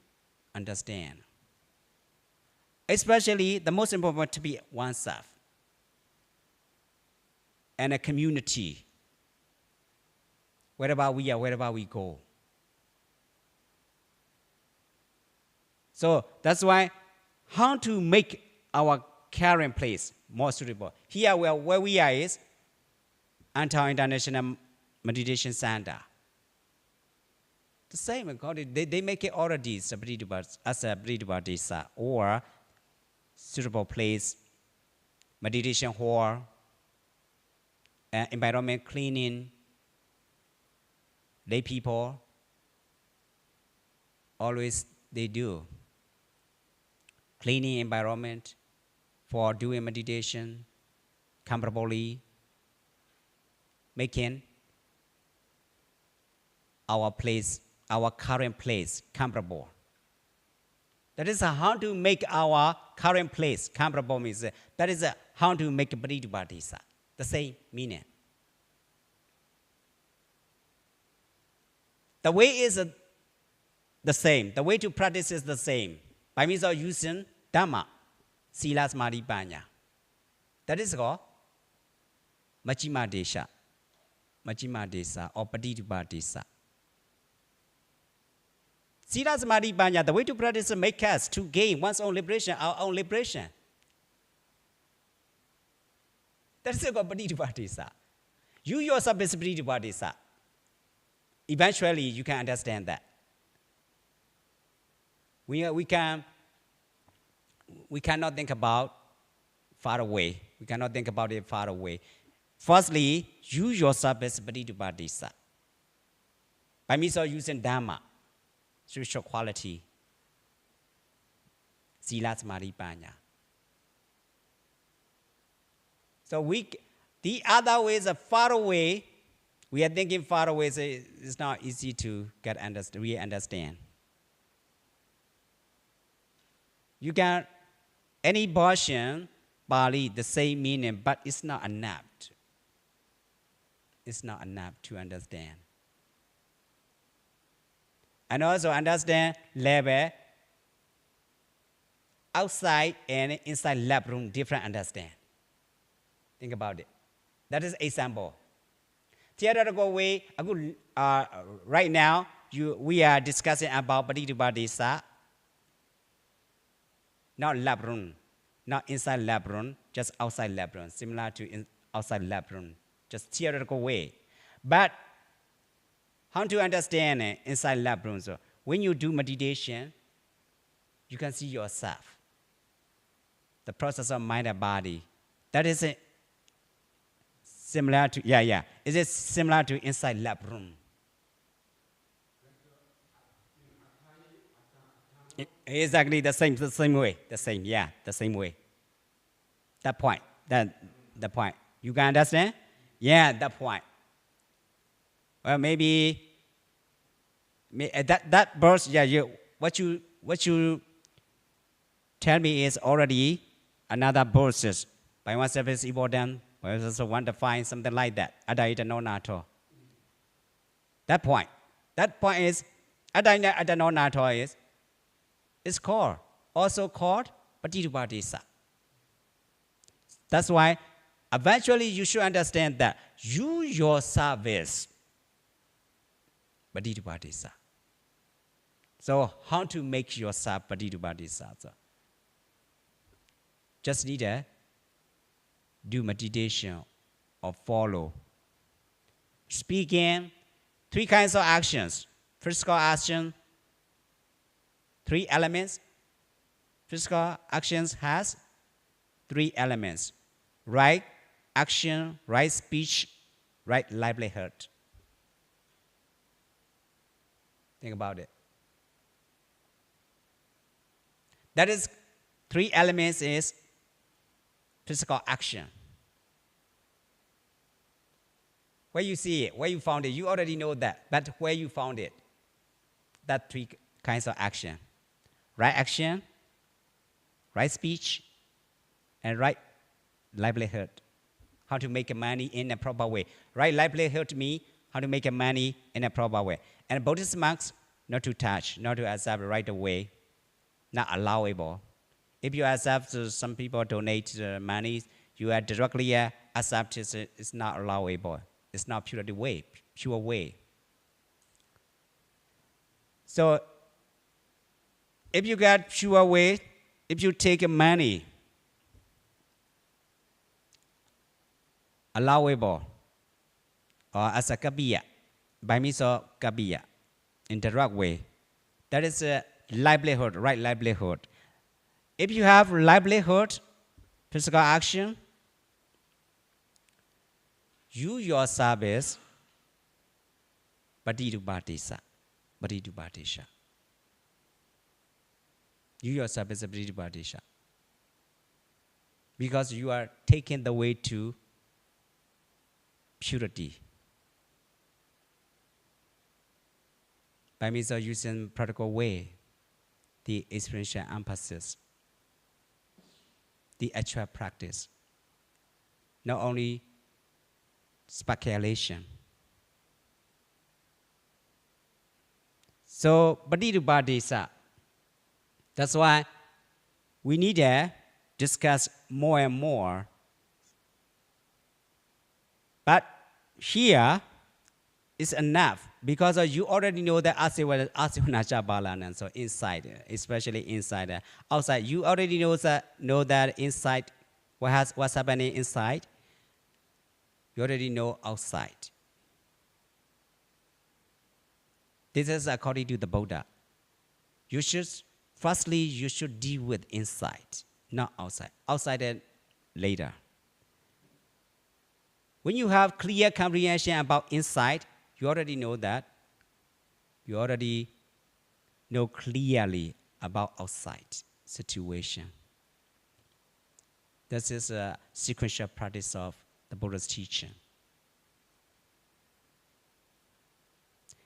understand. Especially the most important to be oneself and a community. Wherever we are, wherever we go. So that's why how to make our current place more suitable. Here where we are is Antal International Meditation Center. The same, they make it already as a Pratidupati or suitable place, meditation hall, environment cleaning, lay people, always they do. Cleaning environment for doing meditation, comfortably, making our place, our current place comfortable. That is how to make our current place comfortable means that is how to make a Pratidupati. The same meaning. The way is the same. The way to practice is the same. By means of using Dhamma, Sila Samadhi Panya. That is called Majjhima Desha. Majjhima Desha or Pratidupati. Sila Samadhi Panya, the way to practice is make us to gain one's own liberation, our own liberation. That is called Pratidupati. You yourself is Pratidupati. Eventually, you can understand that. We cannot think about far away. We cannot think about it far away. Firstly, you yourself is Pratidupati. By means of using Dhamma, spiritual quality, Sila Samadhi Panya. So the other ways are far away. We are thinking far away, so it's not easy to really understand. You can, any version, Bali, the same meaning, but it's not enough. It's not enough to understand. And also understand level, outside and inside lab room, different understand. Think about it. That is example. Theoretical way, right now, we are discussing about Pratidupati, not lab room, not inside lab room, just outside lab room, similar to outside lab room, just theoretical way. But how to understand it inside lab room? So when you do meditation, you can see yourself. The process of mind and body. That is similar to, Is it similar to inside lab room? Exactly the same way. The same way. That point. The point. You can understand? Yeah, that point. Well, maybe that verse, what you tell me is already another verses. By oneself is important. By also want to find something like that. Adaita no nato. That point is Adaita no nato is also called Pratidupati. That's why eventually you should understand that you yourself is Pratidupati. So how to make yourself Pratidupati? Just need to do meditation or follow. Speaking, 3 kinds of actions. Physical action, 3 elements. Physical actions has 3 elements. Right action, right speech, right livelihood. Think about it. That is 3 elements is physical action. Where you see it, where you found it, you already know that. But where you found it, that 3 kinds of action. right action, right speech, and right livelihood. How to make money in a proper way. Right livelihood means how to make money in a proper way. And Buddhist monks, not to touch, not to accept right away, not allowable. If you accept some people donate money, you are directly accept it's not allowable. It's not pure way. So if you get pure way, if you take money, allowable, or as a kabiya, by means of kabiya, in the right way, that is a livelihood, right livelihood. If you have livelihood, physical action, you yourself is Badidubadesa. You yourself is a Badidubadesa. Because you are taking the way to purity. By means of using practical way, the experiential emphasis, the actual practice, not only speculation. So, Badidubadesa. That's why we need to discuss more and more. But here is enough because you already know that Asivanacha and so inside, especially inside. Outside, you already know that inside, what's happening inside. You already know outside. This is according to the Buddha. Firstly, you should deal with inside, not outside. Outside and later. When you have clear comprehension about inside, you already know that. You already know clearly about outside situation. This is a sequential practice of the Buddha's teaching.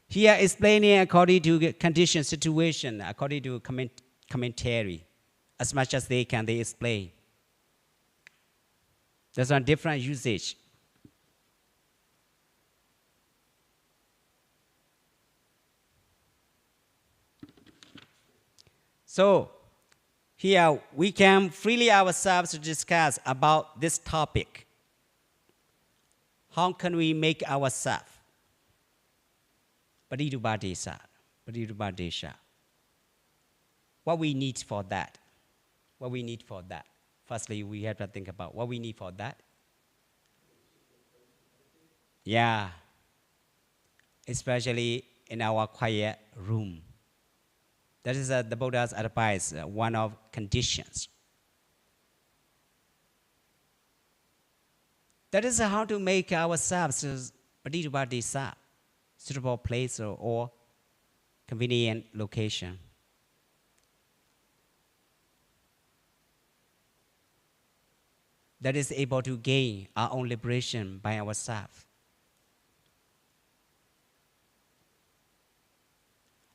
Here explaining according to condition, situation, according to commentary. As much as they can, they explain. There's a different usage. So, here we can freely ourselves to discuss about this topic. How can we make ourselves Badidubadesa? What we need for that? Firstly, we have to think about what we need for that. Yeah. Especially in our quiet room. That is the Buddha's advice, one of conditions. That is how to make ourselves Badidubadesa, suitable place or convenient location. That is able to gain our own liberation by ourselves.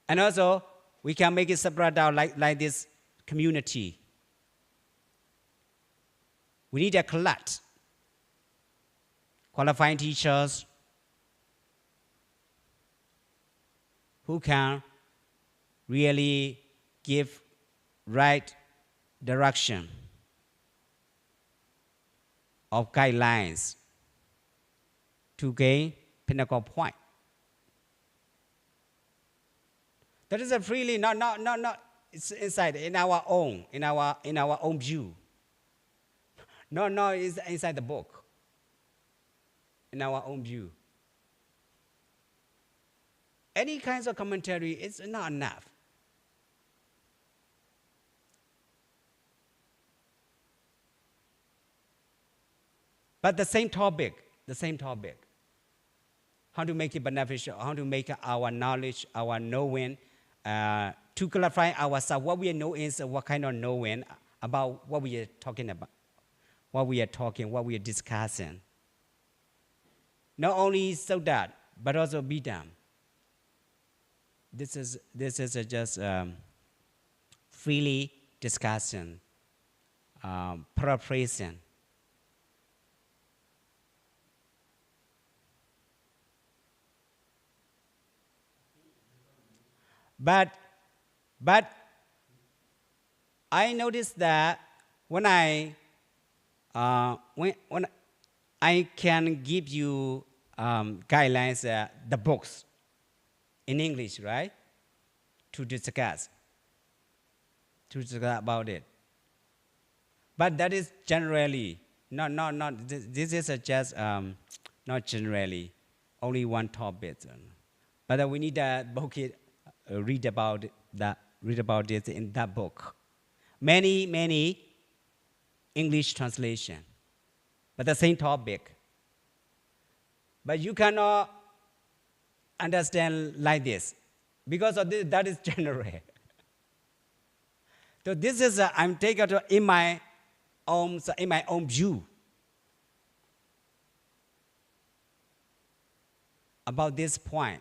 And also, we can make it spread out like this community. We need to collect qualifying teachers who can really give right direction of guidelines to gain pinnacle point. That is a freely not it's inside in our own view. No, it's inside the book. In our own view. Any kinds of commentary is not enough. But the same topic. How to make it beneficial, how to make our knowledge, our knowing, to clarify ourselves, what we know is what kind of knowing about what we are talking about, what we are discussing. Not only so that, but also be done. This is just freely discussion, paraphrasing. But I noticed that when I can give you guidelines, the books in English, right, to discuss about it. But that is generally not. This is just not generally, only one topic. But we need a book. Read about it in that book. Many English translation, but the same topic. But you cannot understand like this because of this, that is general. So this is I'm taking it in my own view about this point.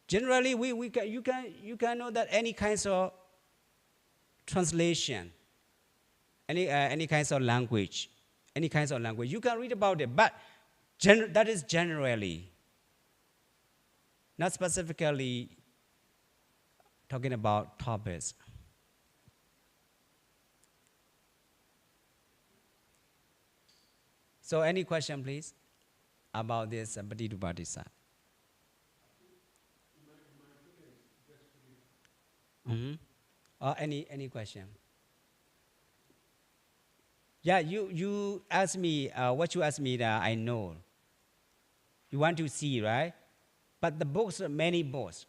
Generally, you can know that any kinds of translation, any kinds of language, you can read about it. But that is generally, not specifically talking about topics. So, any question, please, about this Patidubhadisa? Or any question? Yeah, you ask me what you ask me that I know. You want to see, right? But the books, many books.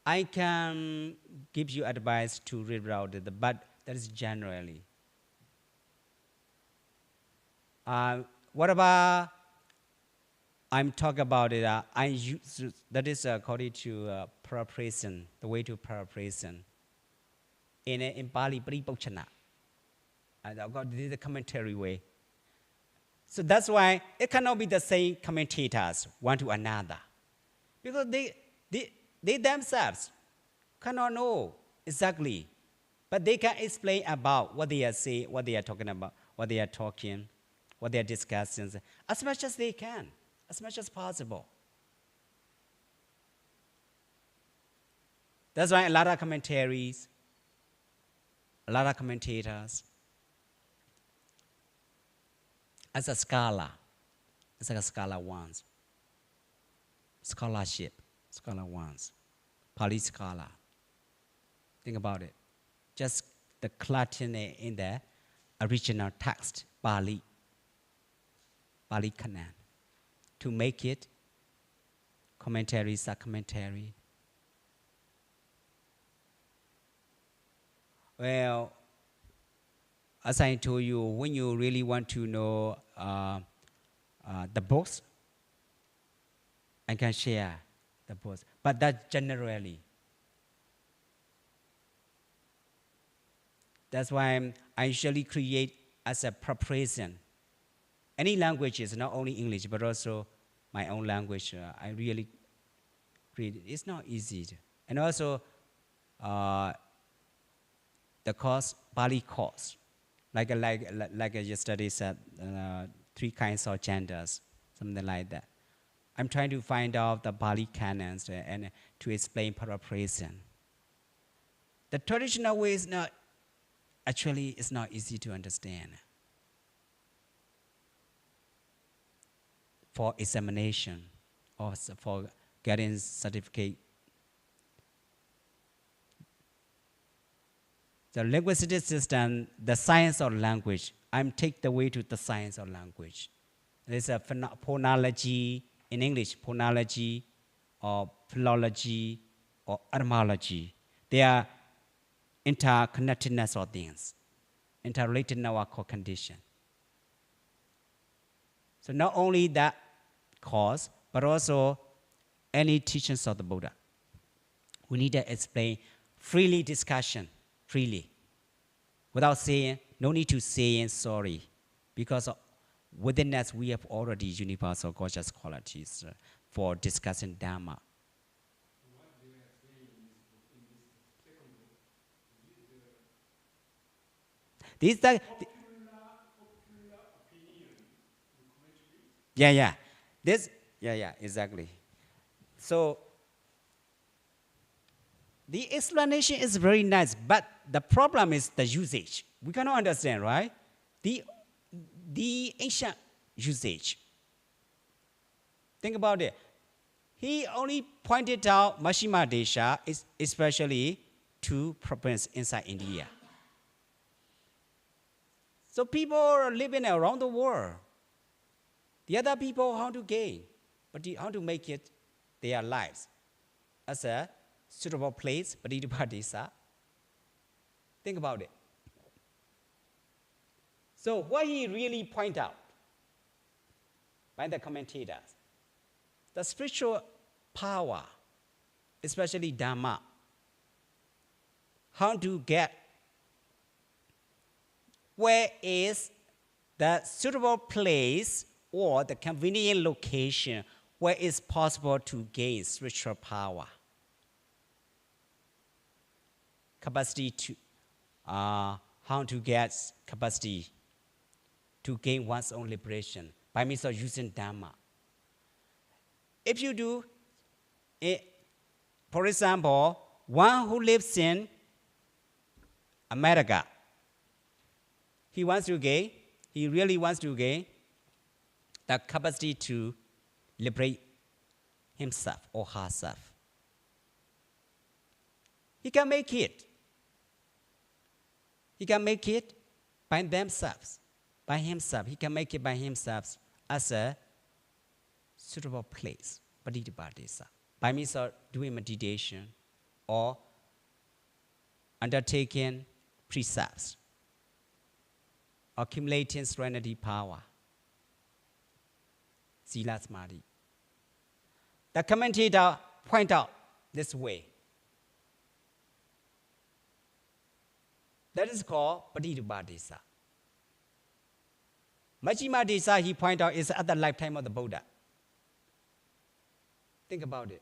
I can give you advice to read about it, but that is generally. What about I'm talking about it? I use that is according to paraphrasing, the way to paraphrasing. In Pali, Paripokchana. I've got this is the commentary way. So that's why it cannot be the same commentators one to another, because they themselves cannot know exactly, but they can explain about what they are saying, what they are talking about, what they are talking, what they are discussing, as much as they can, as much as possible. That's why a lot of commentaries, a lot of commentators, as a scholar, it's like a scholar wants. Scholarship, scholar wants. Pali scholar. Think about it. Just the clarity in the original text, Pali Canon. To make it commentary, sub-commentary. Well, as I told you, when you really want to know the books, I can share the books. But that generally. That's why I usually create as a preparation. Any languages, not only English, but also my own language, I really create it. It's not easy. And also, the course, Pali course. Like yesterday said, 3 kinds of genders, something like that. I'm trying to find out the Pali canons and to explain paraphrasing. The traditional way is not, actually, it's not easy to understand. For examination or for getting certificate. The linguistic system, the science of language, I'm take the way to the science of language. There's a phonology in English, phonology or philology or etymology. They are interconnectedness of things, interrelated in our core condition. So not only that cause, but also any teachings of the Buddha. We need to explain freely discussion, freely, without saying, no need to say sorry, because within us we have already universal gorgeous qualities for discussing Dharma. These are, popular opinion in commentary. yeah. This, yeah, exactly. So the explanation is very nice, but the problem is the usage. We cannot understand, right? The ancient usage. Think about it. He only pointed out Mashima Desha, especially to province inside India. So people are living around the world. The other people how to gain, but how to make it their lives as a suitable place, Padidipatisa. Think about it. So what he really point out by the commentators, the spiritual power, especially Dhamma, how to get where is the suitable place or the convenient location where it's possible to gain spiritual power. Capacity to, how to get capacity to gain one's own liberation by means of using Dhamma. If you do, for example, one who lives in America, he really wants to gain the capacity to liberate himself or herself. He can make it. He can make it by themselves, by himself. He can make it by himself as a suitable place, by means of doing meditation or undertaking precepts, accumulating serenity power, Sila Samadhi. The commentator point out this way. That is called Padidubadesa. Majjhima Desa, he point out, is at the lifetime of the Buddha. Think about it.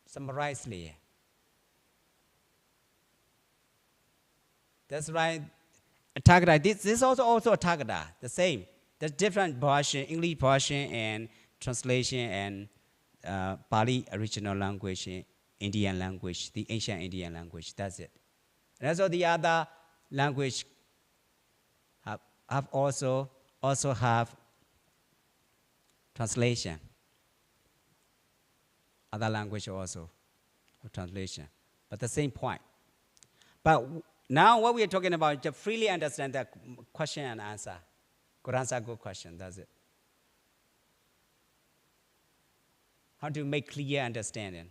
Summarizely. That's right. Tathagata. This is also a Tathagata, the same. There's different version, English version and translation and Pali original language, Indian language, the ancient Indian language. That's it. And also the other language have also have translation. Other language also have translation. But the same point. But now what we are talking about, to freely understand the question and answer. Good answer, good question, that's it. How to make clear understanding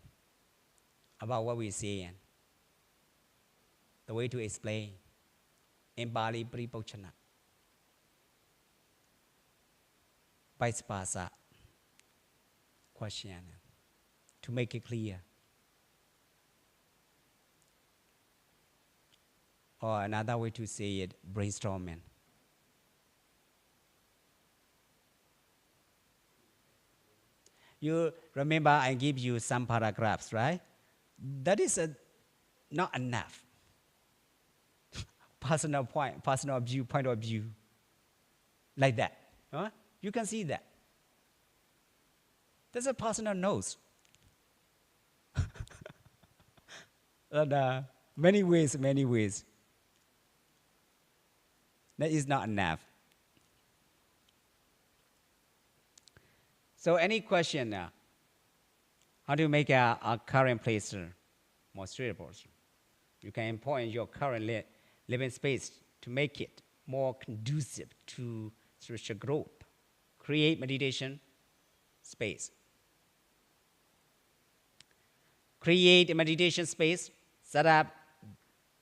about what we're saying. The way to explain. In Bali, Paripochana. Vice versa. Question. To make it clear. Or another way to say it, brainstorming. You remember I give you some paragraphs, right? That is not enough. Personal point of view. Like that. Huh? You can see that. That's a personal notes. And, many ways. That is not enough. So any question now? How to make a current place more suitable? You can employ your current living space to make it more conducive to spiritual growth. Create meditation space. Create a meditation space, set up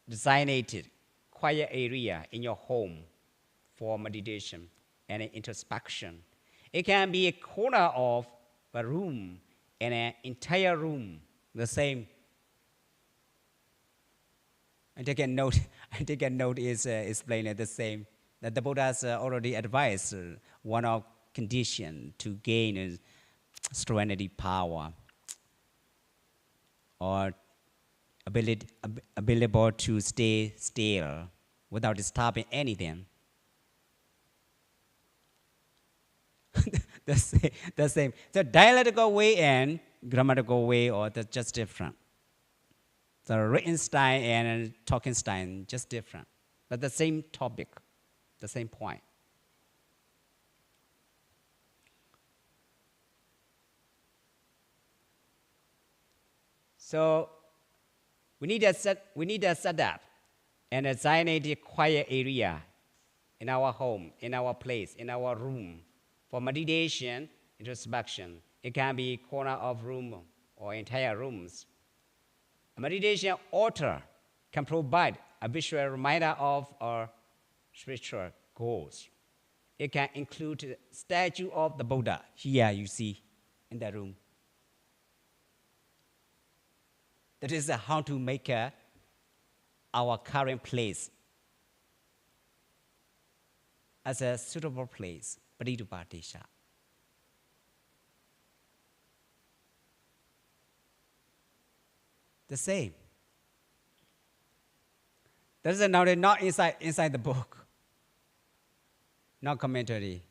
designated quiet area in your home for meditation and introspection. It can be a corner of a room and an entire room, the same. I take a note is explaining the same. That the Buddha's already advised one of condition to gain serenity power or available to stay still without disturbing anything. The same. The dialectical way and grammatical way or just different. The written style and talking style just different, but the same topic, the same point. So we need a setup and a designated quiet area in our home, in our place, in our room for meditation, introspection. It can be corner of room or entire rooms. A meditation altar can provide a visual reminder of our spiritual goals. It can include the statue of the Buddha. Here you see in the room. That is how to make our current place as a suitable place, Paridupadesha. The same. That is not inside the book, not commentary.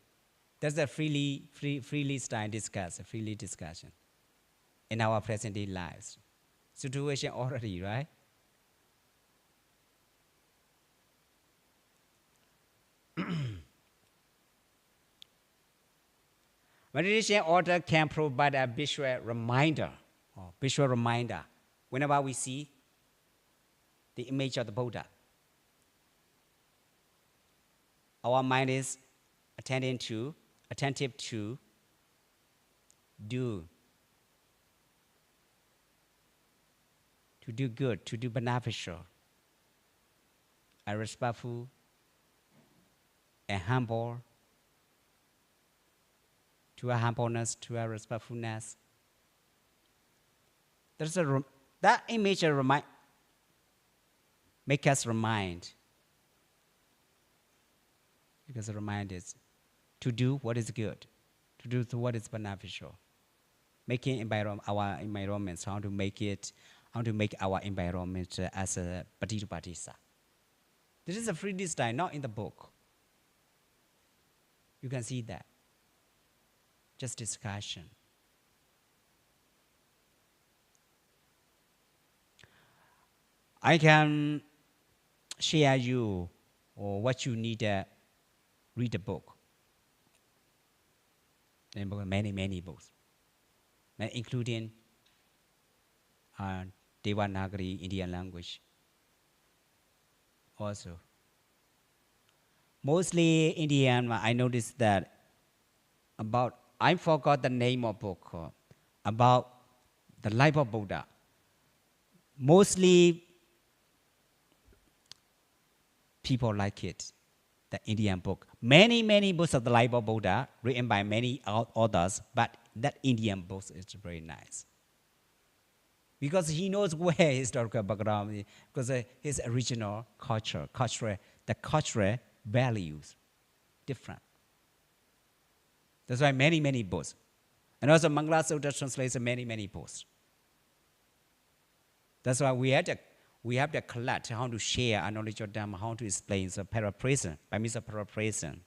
That's a freely style discussion in our present day lives. Situation already, right? Meditation order can provide a visual reminder whenever we see the image of the Buddha. Our mind is attentive to do good, to do beneficial, and respectful, and humble, to a humbleness, to a respectfulness. That image make us remind. Because the remind is to do what is good, to do what is beneficial, making our environments, how to make our environment as a Paridupadesa. This is a free design, not in the book. You can see that. Just discussion. I can share you or what you need to read the book. Many books, including Devanagari, Indian language. Also, mostly Indian. I noticed that I forgot the name of book about the life of Buddha. Mostly people like it, the Indian book. Many books of the life of Buddha written by many authors, but that Indian book is very nice. Because he knows where historical background, because his original the cultural values different. That's why many books. And also Mangala Sutta translates many books. That's why we have to collect how to share our knowledge of them, how to explain. So paraphrasing, by means of paraphrasing,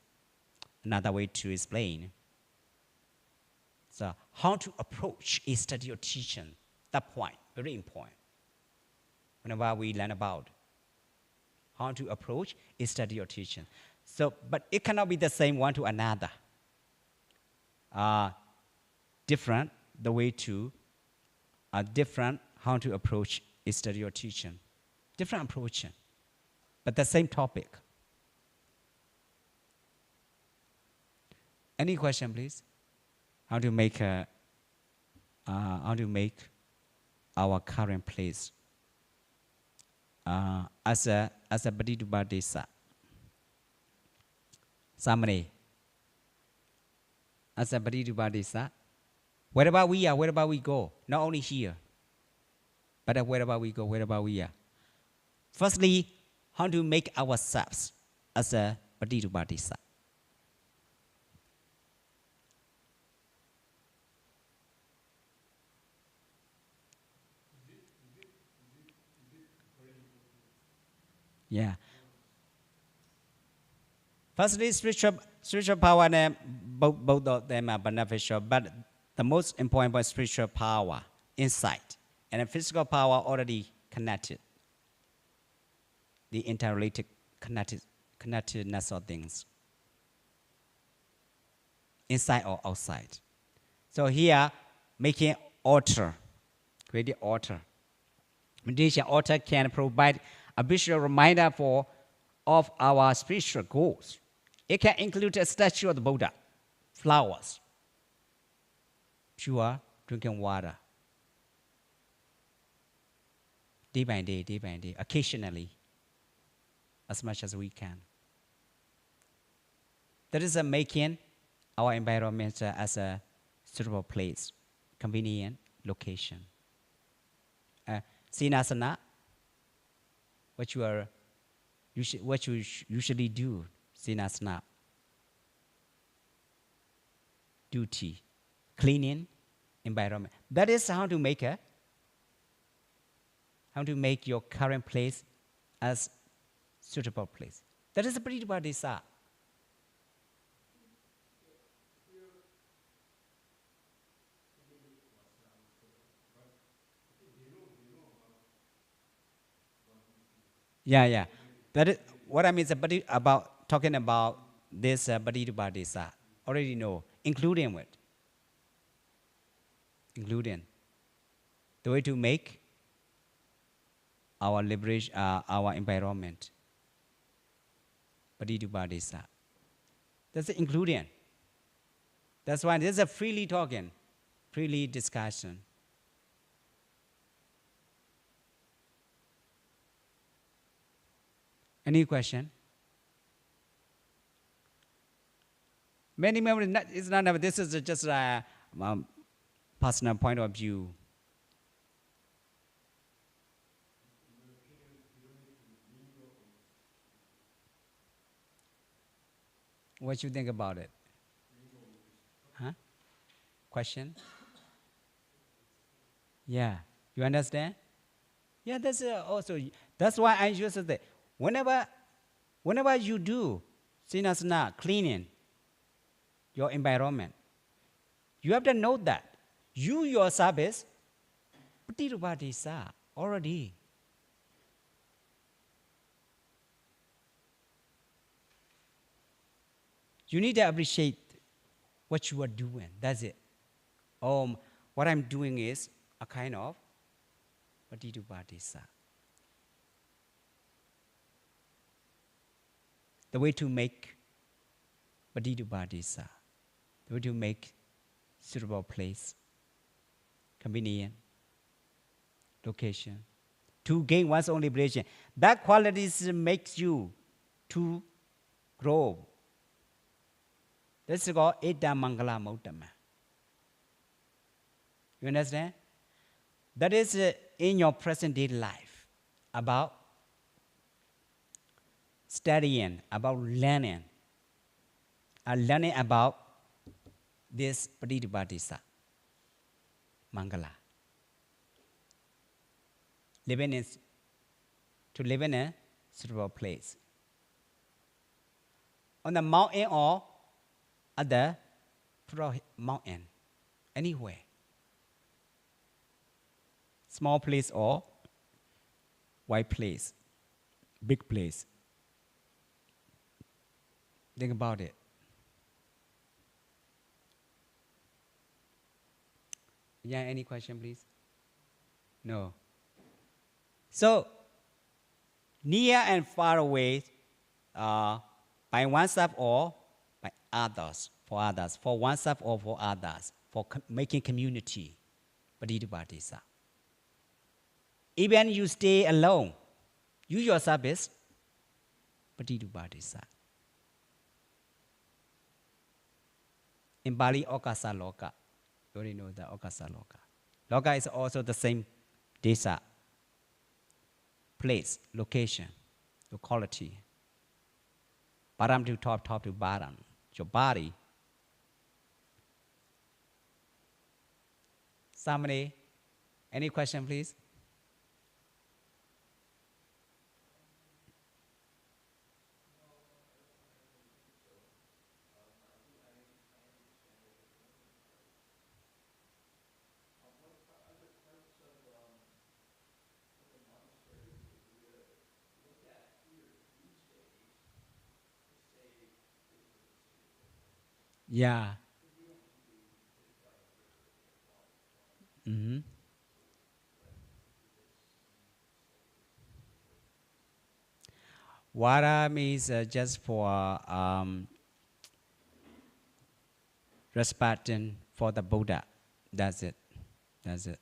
another way to explain. So how to approach a study or teaching, that point, very important. Whenever we learn about how to approach a study or teaching. So, but it cannot be the same one to another. Different, the way to, different how to approach a study or teaching. Different approach, but the same topic. Any question, please? How to make our current place as a Paridupadesa. Summary. As a Paridupadesa, wherever we are, wherever we go, not only here, but wherever we go, wherever we are. Firstly, how to make ourselves as a Paridupadesa. Yeah. Firstly, spiritual power, and both of them are beneficial, but the most important was spiritual power, insight, and the physical power already connected, the interrelated connectedness of things, inside or outside. So here, making altar, creating altar. Meditation altar can provide a visual reminder of our spiritual goals. It can include a statue of the Buddha, flowers, pure drinking water, day by day, occasionally, as much as we can. That is making our environment as a suitable place, convenient location. Sinasana, what you usually do, sinasana, duty, cleaning environment. That is how to make your current place as suitable place. That is a pretty bad desire. Yeah. That is what I mean. About talking about this Badidubadisa. Already know, including the way to make our liberation, our environment. Badidubadisa. That's including. That's why there's a freely talking, freely discussion. Any question? Many members, it's not. This is just a personal point of view. What you think about it? Huh? Question? Yeah. You understand? Yeah, that's also. That's why I used to say, whenever you do sinasana, cleaning your environment, you have to know that you yourself is Patirubadisa already. You need to appreciate what you are doing. That's it. What I'm doing is a kind of Patirubadisa. The way to make Patirubadisa. The way to make suitable place, convenient location, to gain one's own liberation. That qualities makes you to grow. This is called Etta Mangala Mottama. You understand? That is in your present day life about studying, about learning, learning about this Patirubadisa Mangala. To live in a suitable place. On the mountain or at the mountain, anywhere. Small place or wide place, big place. Think about it. Yeah, any question, please? No. So, near and far away, by oneself or by others, for oneself or for others, for making community, Patirubadisa. Even you stay alone, you yourself is Patirubadisa. In Bali, Okasa Loka. You already know the Okasa Loka. Loka is also the same desa, place, location, locality. Bottom to top, top to bottom. Your body. Somebody, any question, please? Yeah. Mm-hmm. Water means just for respecting for the Buddha. That's it. That's it.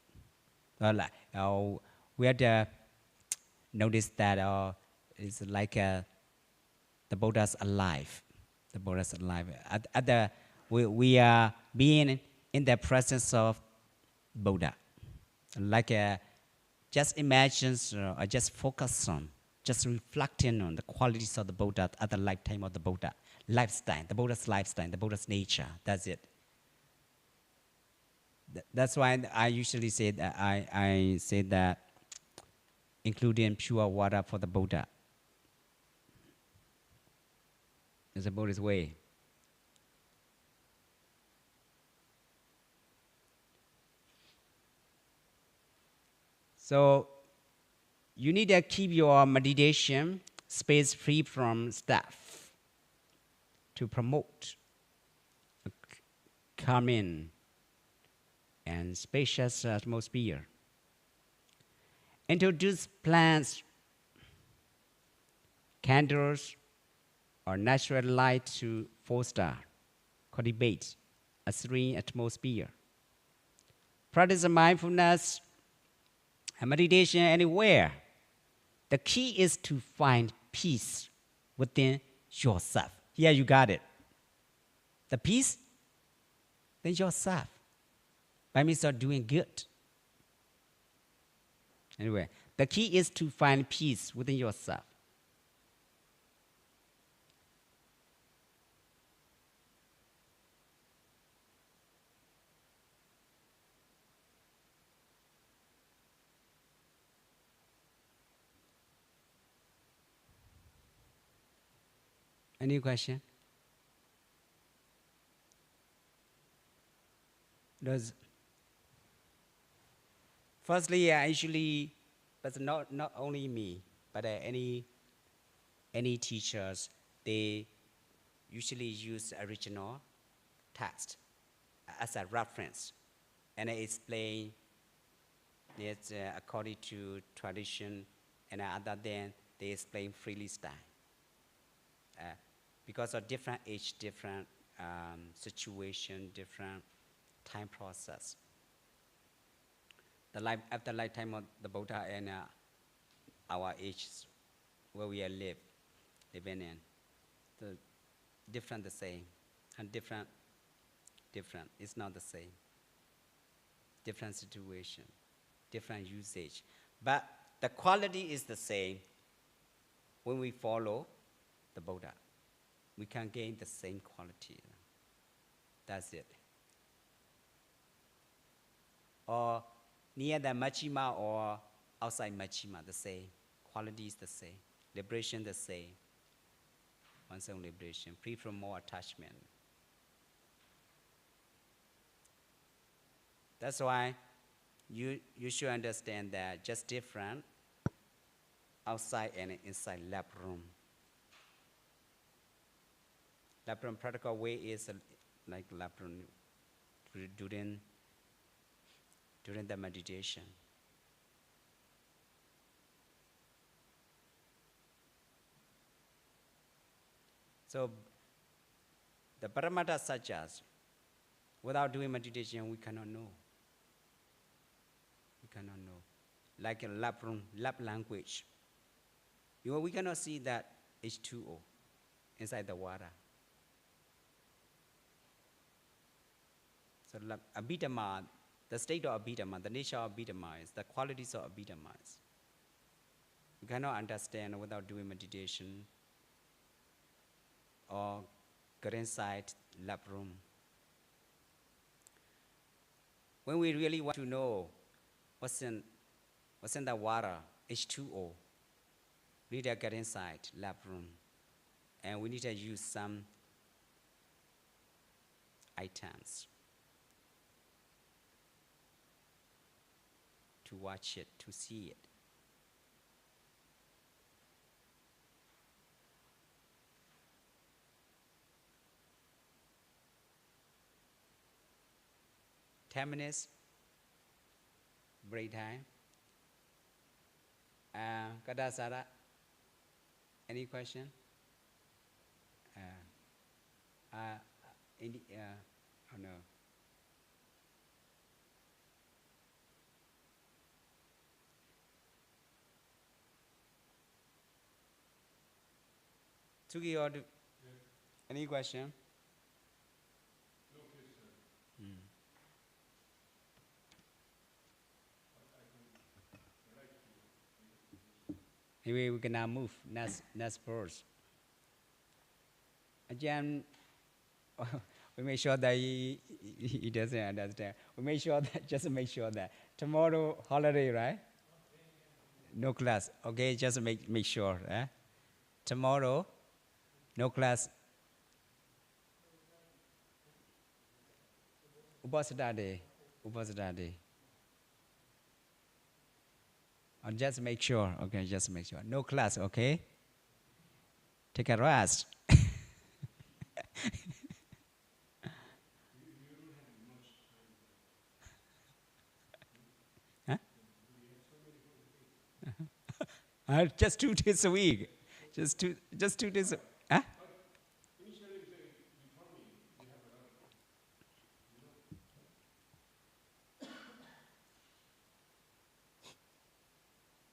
We had notice that it's like the Buddha's alive. The Buddha's alive. We are being in the presence of Buddha. Like just imagine or just focus on, just reflecting on the qualities of the Buddha at the lifetime of the Buddha. Lifestyle, the Buddha's lifestyle, the Buddha's nature. That's it. That's why I usually say that I say that including pure water for the Buddha is the Buddhist way. So you need to keep your meditation space free from stuff to promote a calming and spacious atmosphere. Introduce plants, candles, or natural light to foster, cultivate a serene atmosphere. Practice mindfulness and meditation anywhere. The key is to find peace within yourself. Here you got it. The peace within yourself by means of doing good. Anyway, the key is to find peace within yourself. Any question? Firstly, I usually, but not only me, but any teachers, they usually use original text as a reference, and I explain it according to tradition, and other than they explain freely style. Because of different age, different situation, different time process. After lifetime of the Buddha and our age where we are living in, the different the same, and different. It's not the same. Different situation, different usage, but the quality is the same. When we follow the Buddha, we can gain the same quality. That's it. Or near the Majjhima or outside Majjhima, the same. Quality is the same. Liberation the same. One's own liberation, free from more attachment. That's why you should understand that just different outside and inside lab room. Lab room practical way is like lab room during the meditation. So the Paramattha Satyas, without doing meditation, we cannot know. We cannot know. Like a lab room, lab language. We cannot see that H2O inside the water. So Abhidhamma, the state of Abhidhamma, the nature of Abhidhamma is, the qualities of Abhidhamma is. We cannot understand without doing meditation or get inside lab room. When we really want to know what's in the water, H2O, we need to get inside lab room, and we need to use some items to watch it, to see it. 10 minutes break time. Kadasara, any question? Oh no. Tuki, any question? No question. Anyway, we can now move. Next verse. Again, we make sure that he doesn't understand. We make sure that, just make sure that tomorrow holiday, right? No class. Okay, just make sure. Tomorrow, no class. Upasada day. Upasada day. Just make sure. Okay, just make sure. No class, okay? Take a rest. Huh? Just 2 days a week. Just 2 days. Huh? Initially, you told me you have a lot of things.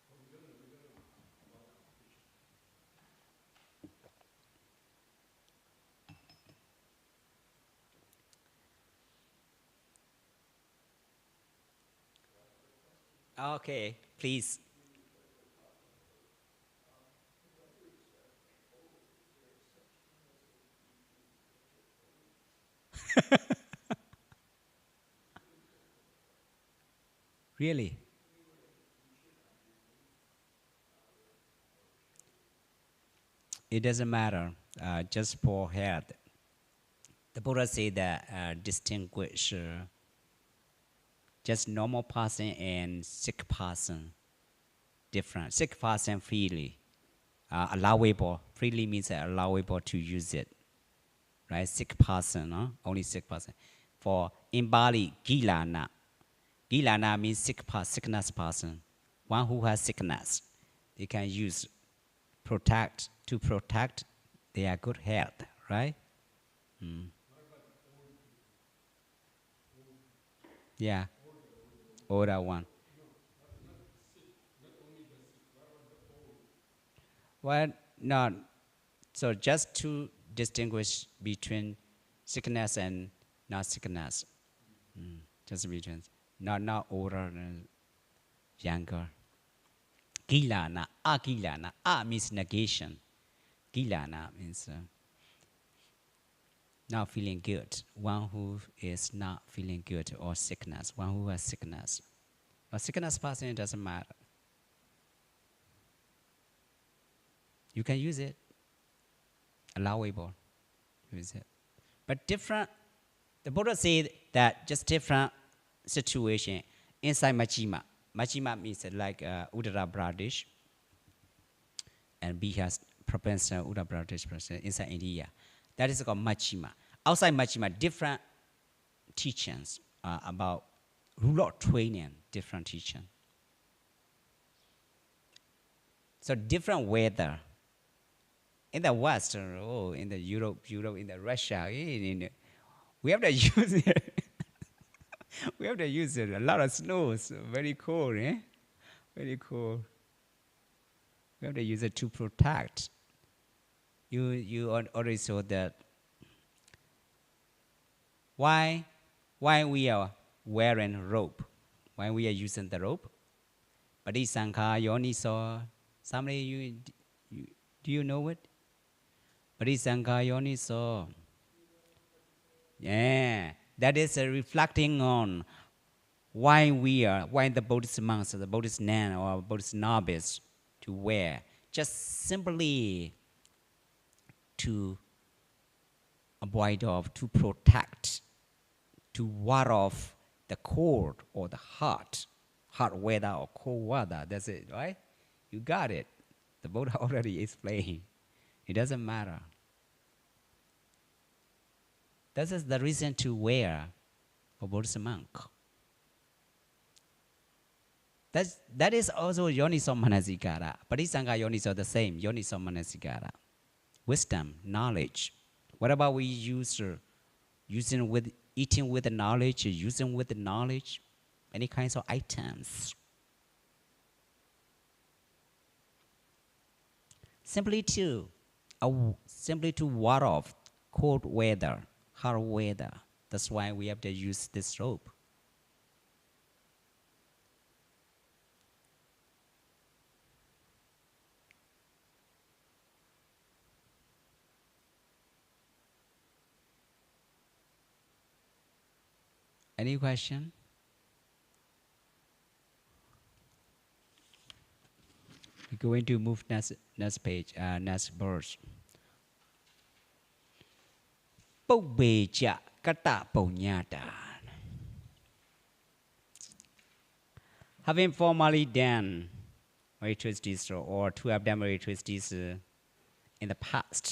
But we don't know about the competition. Okay, please. Really? It doesn't matter. Just for health. The Buddha said that distinguish just normal person and sick person different. Sick person freely allowable. Freely means allowable to use it. Right? Sick person, only sick person. For in Bali, gilana. Gilana means sickness person. One who has sickness. They can use to protect their good health, right? Yeah. Older one. Well, not. So just to distinguish between sickness and not sickness. Just between. Not older and younger. Gilana, agilana. A means negation. Gilana means not feeling good. One who is not feeling good or sickness. One who has sickness. A sickness person, it doesn't matter. You can use it. Allowable. Use it. But different, the Buddha said that just different situation inside Majjhima. Majjhima means like Uttara Pradesh and Bihar province, Uttara Pradesh province inside India. That is called Majjhima. Outside Majjhima, different teachings about rule of training, different teaching. So different weather. In the West, in the Europe, in the Russia, we have to use it. We have to use it. A lot of snows, very cold, Very cold. We have to use it to protect. You already saw that. Why we are wearing rope? Why we are using the rope? Padisankha yoniso. Somebody do you know it? Padisankha yoniso. Yeah, that is reflecting on why the Buddhist monks, the Buddhist nun or Buddhist novice to wear. Just simply to avoid to protect, to ward off the cold or the hot weather or cold weather. That's it, right? You got it. The Buddha already explained. It doesn't matter. This is the reason to wear. for Buddhist monk. That is also yoniso manasikara. Patisanga yoniso the same, yoniso manasikara. Wisdom, knowledge. What about we using with eating with the knowledge, using with the knowledge, any kinds of items. Simply to ward off cold weather, hard weather. That's why we have to use this rope. Any question? We're going to move next page, next verse. ပုပ္ပေကြကတ္တပုံညတာ Having formally done meritorious deeds or to have done meritorious deeds in the past,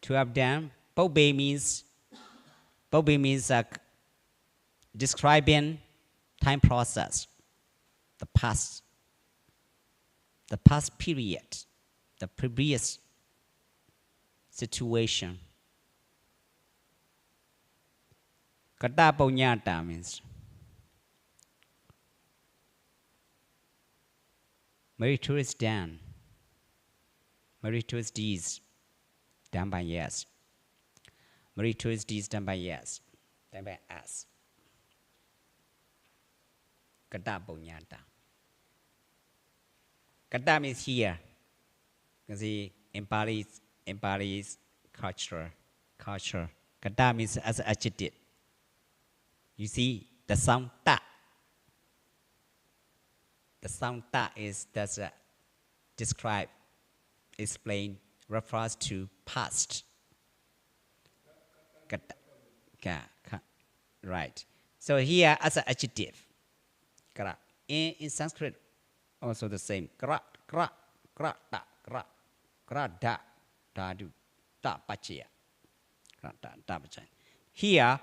to have done, ပုပ္ပေ means describing time process, the past period, the previous situation. Kata Ponyata means meritorious done, meritorious deeds done by yes, meritorious deeds done by yes, done by us. Kata Ponyata. Kata means here. You can see in Pali's culture. Kata means as an adjective. You see the sound ta. The sound ta is that's describe, explain, refers to past. Kata. Right. So here as an adjective. Kara. In Sanskrit also the same. Kra da du ta pachya. Here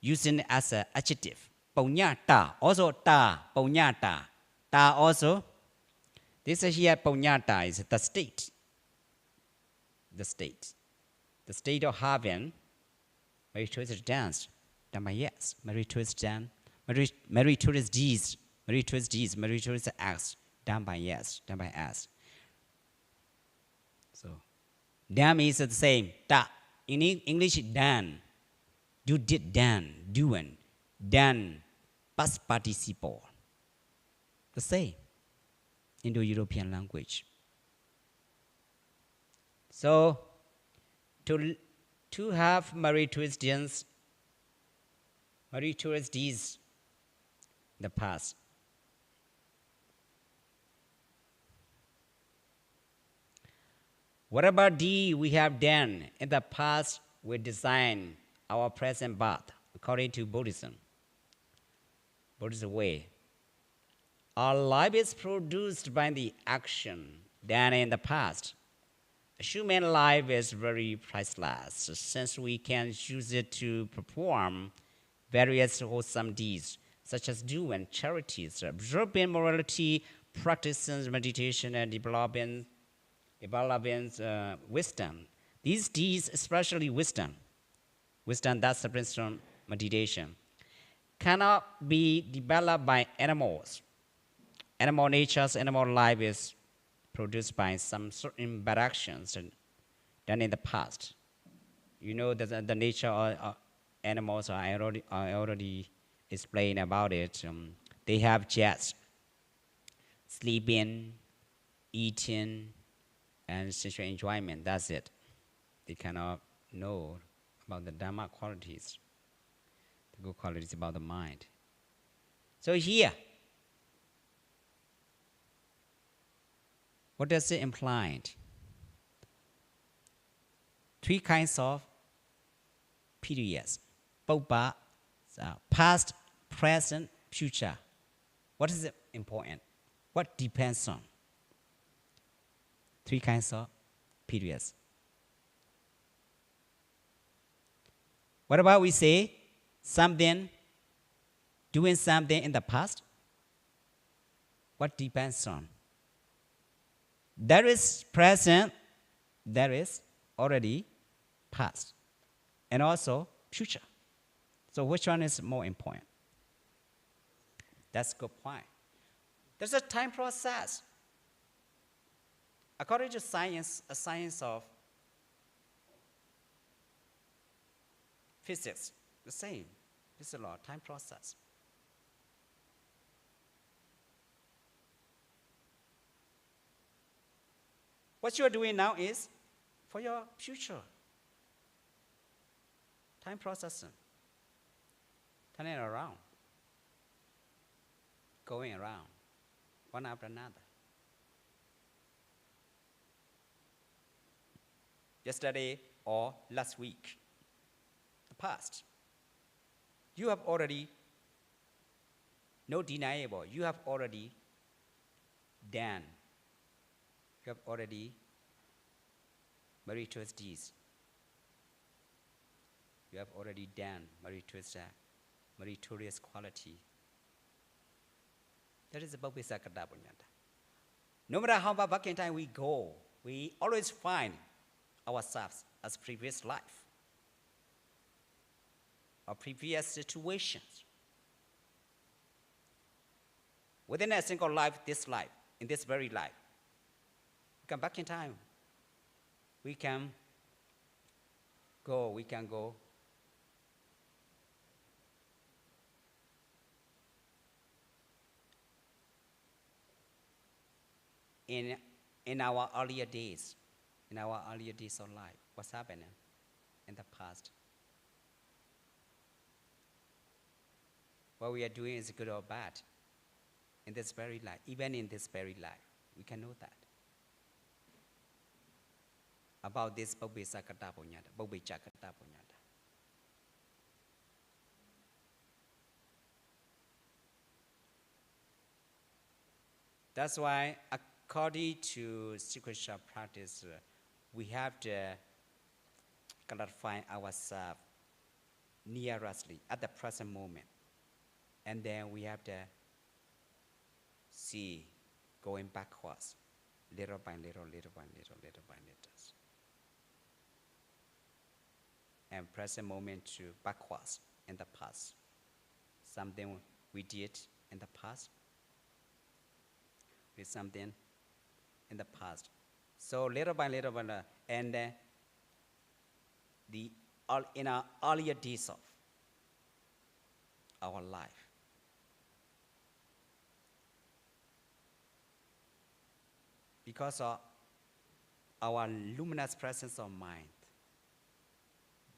using as an adjective. Ponyata also ta ponyata. Ta also. This here ponyata is the state. The state of having meritorious dance done by yes, meritorious dance, meritorious deeds, meritorious acts done by yes, done by us. So, done is the same. Ta. In English, done. You did done, doing, done, past participle. The same. Indo-European language. So, to have meritorious deeds in the past. Whatever deed we have done in the past will design our present path according to Buddhism way. Our life is produced by the action done in the past. Human life is very priceless since we can use it to perform various wholesome deeds such as doing charities, observing morality, practicing meditation, and developing wisdom. These deeds, especially wisdom that springs from meditation, cannot be developed by animals. Animal life is produced by some certain bad actions done in the past. You know that the nature of animals, I already explained about it. They have just sleeping, eating, and sexual enjoyment. That's it. They cannot know about the Dhamma qualities, the good qualities about the mind. So here, what does it imply? 3 kinds of periods. Pupa, past, present, future. What is important? What depends on? 3 kinds of periods. What about we say something, doing something in the past? What depends on? There is present, there is already past, and also future. So which one is more important? That's a good point. There's a time process. According to science, a science of physics, the same. It's a law, time process. What you are doing now is for your future. Time processing. Turning around. Going around. One after another. Yesterday or last week. The past. You have already, no deniable, you have already done. You have already meritorious deeds. You have already done meritorious quality. That is about Sakata Punyata. No matter how far back in time we go, we always find ourselves as previous life or previous situations. Within a single life, this life, in this very life, we come back in time. We can go in our earlier days of life. What's happening in the past? What we are doing is good or bad in this very life. Even in this very life, we can know that. About this Bobbe Sakata Punyata, Bobbe Chakata Punyata. That's why, according to sequential practice, we have to clarify ourselves nearly at the present moment. And then we have to see going backwards, little by little. And present moment to backwards in the past. Something we did in the past. With something in the past. So little by little, and in our earlier days of our life. Because of our luminous presence of mind,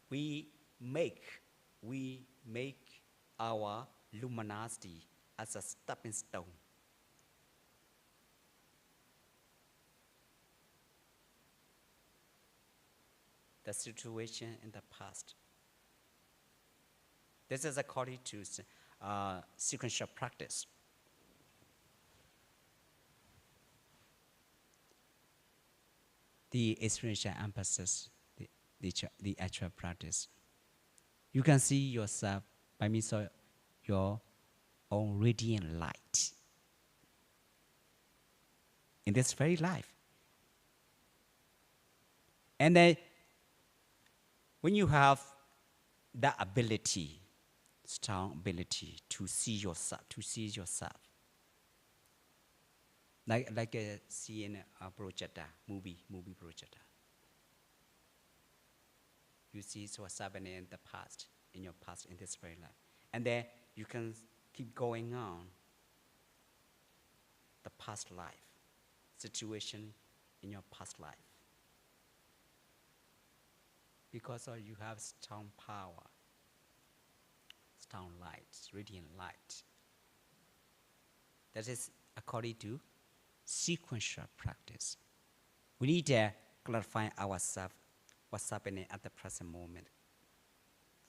we make our luminosity as a stepping stone. The situation in the past. This is according to sequential practice. The experiential emphasis, the actual practice. You can see yourself by means of your own radiant light in this very life. And then when you have that ability, strong ability to see yourself, like seeing a projector, movie projector. You see what's happening in the past, in this very life. And then you can keep going on the past life, situation in your past life. Because you have strong power, strong light, radiant light. That is according to sequential practice. We need to clarify ourselves, what's happening at the present moment.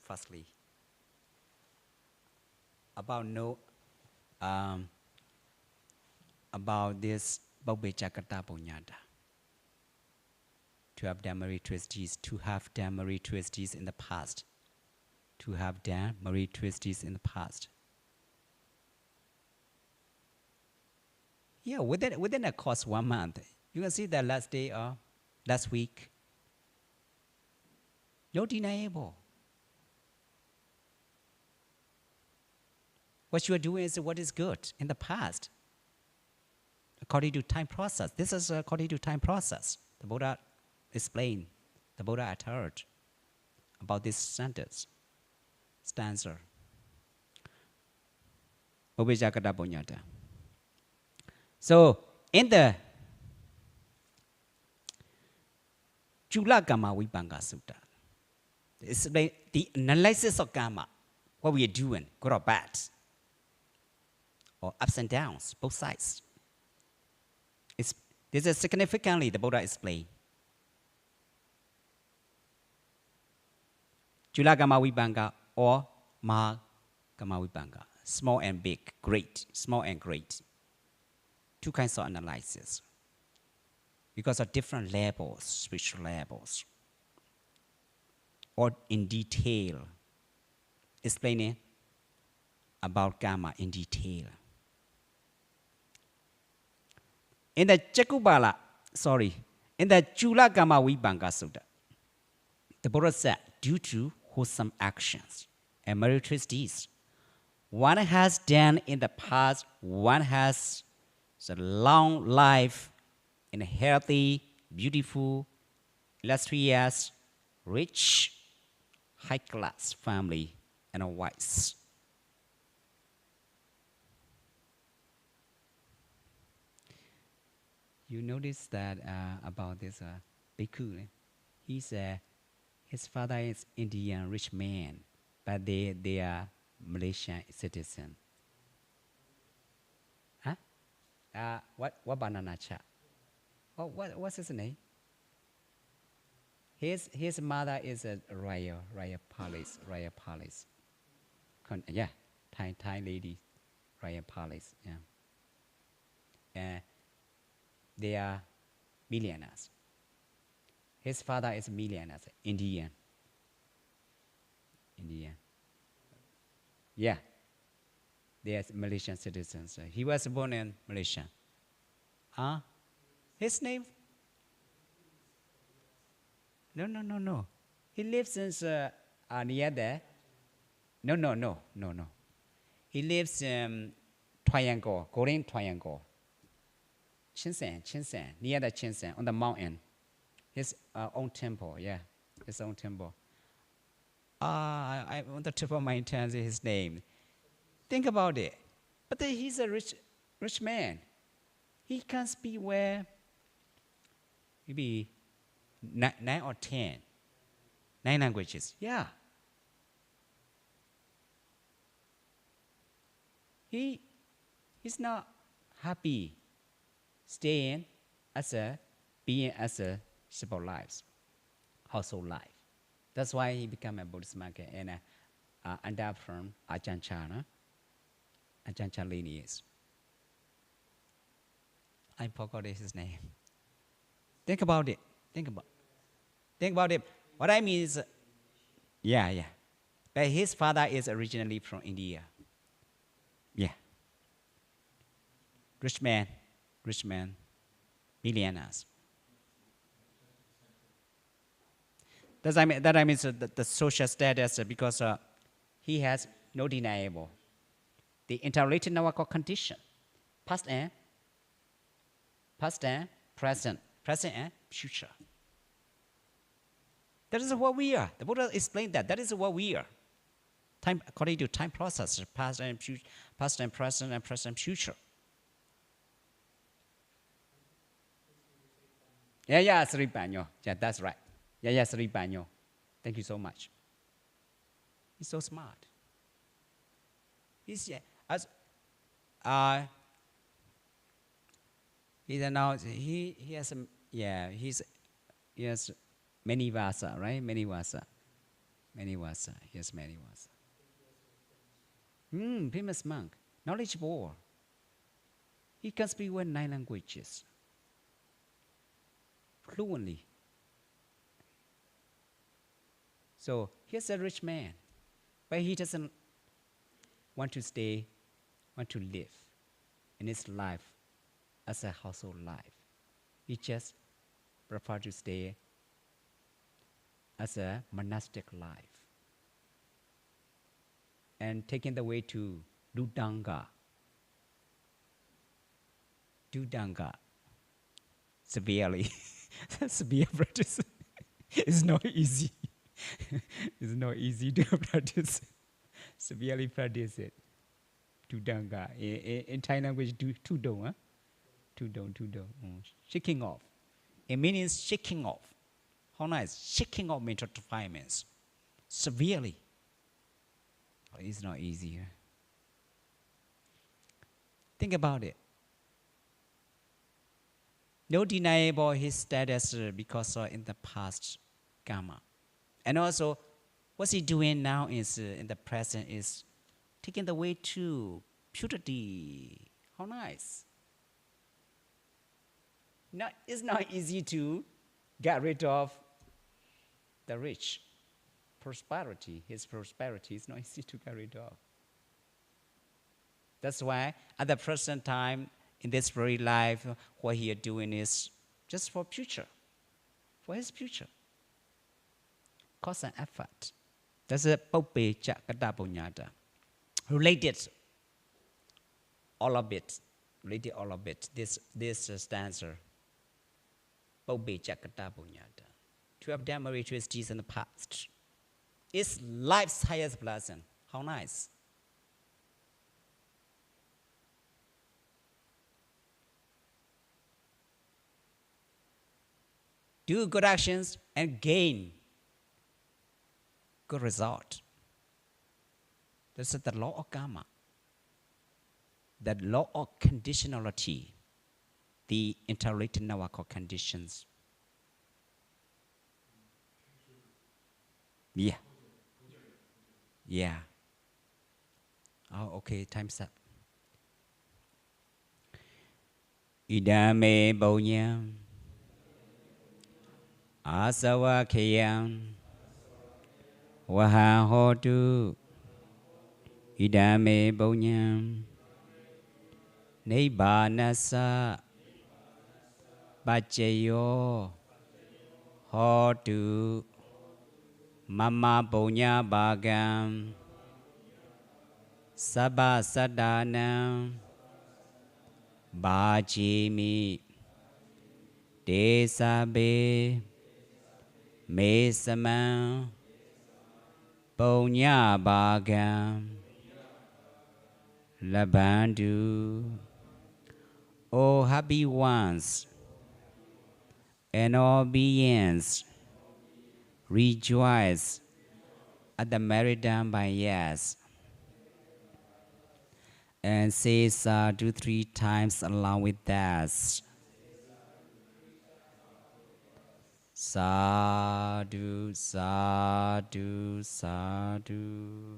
Firstly, about this Bobbe Chakata Punyata. To have done meritorious deeds in the past. to have done meritorious in the past. Yeah, within a course 1 month, you can see that last day or last week, no deniable. What you are doing is what is good in the past, according to time process. This is according to time process. The Buddha explained, the Buddha had heard about this sentence, stanza. Obhijakata Punyata. So, in the Chula Kama Vipanga Sutta, it's the analysis of karma, what we are doing, good or bad, or ups and downs, both sides. This is significantly the Buddha explained. Chula Kama Vipanga or Ma Kama Vipanga, small and big, great, small and great. Two kinds of analysis because of different levels, spiritual levels, or in detail, explaining about karma in detail. In the Chula Kama Vipanga Sutta, the Buddha said, due to wholesome actions and meritorious deeds, one has done in the past, one has a long life in a healthy, beautiful, illustrious, rich, high-class family and a wise. You notice that about this bhikkhu, his father is Indian rich man, but they are Malaysian citizen. Huh? What banana cha? Oh, what's his name? His mother is a royal palace. Yeah, Thai lady, royal palace. Yeah. They are millionaires. His father is millionaire, Indian. Yeah. They are Malaysian citizens. He was born in Malaysia. His name? No. He lives in near there. No. He lives in Triangle, Golden Triangle. Chinsen, near the Chinsen, on the mountain. His own temple, yeah. His own temple. I'm on the tip of my tongue his name. Think about it. But he's a rich man. He can speak well, maybe 9 or 10. 9 languages, yeah. He's not happy staying being as a simple life, household life. That's why he became a Buddhist monk and under from Ajahn Chah lineage. I forgot his name. Think about it. What I mean is, yeah. But his father is originally from India. Yeah. Rich man, millionaires. That I mean the social status because he has no deniable. The interrelated network condition, past and present and future. That is what we are. The Buddha explained that. That is what we are. Time according to time process, past and present and future. Yeah, Sri Panyo. Yeah, that's right. Yeah, Sri Panyo. Thank you so much. He's so smart. He has many vasa, right? Many vasa. He has many vasa. Famous monk, knowledgeable. He can speak 9 languages fluently. So he's a rich man. but he doesn't want to live in his life as a household life. He just prefer to stay as a monastic life and taking the way to do danga severely. Severe practice is not easy. It's not easy to practice. Severely practice it. Do danga. In Thai language, do tudong, huh? Tudong. Shaking off. It means shaking off. How nice. Shaking off mental defilements. Severely. It's not easy. Huh? Think about it. No denial about his status because in the past karma. And also, what's he doing now is in the present is taking the way to purity. How nice. It's not easy to get rid of the rich. Prosperity, his prosperity is not easy to get rid of. That's why at the present time, in this very life, what he is doing is just for future, for his future. Cause and effort. That's a Pope Chakata Punyata. Related all of it. This stanza. Pope Chakata Punyata. To have done meritorious deeds in the past is life's highest blessing. How nice. Do good actions and gain good result. This is the law of karma. The law of conditionality. The interrelated Nawako conditions. Yeah. Yeah. Oh, okay, time's up. Idame Bonyam. Asawa Kayam. Waha Hotu. Idame Bonyam. Nibbanasa. Bachayo. Hotu. Mama Bonya Bagam. Sabba Sadanam. Bajimi. Desabe. Mesama. Bonya Bagam. Labandu. O happy ones and all beings rejoice at the merit done by yes. And say sadhu 3 times along with us. Sadhu, sadhu, sadhu.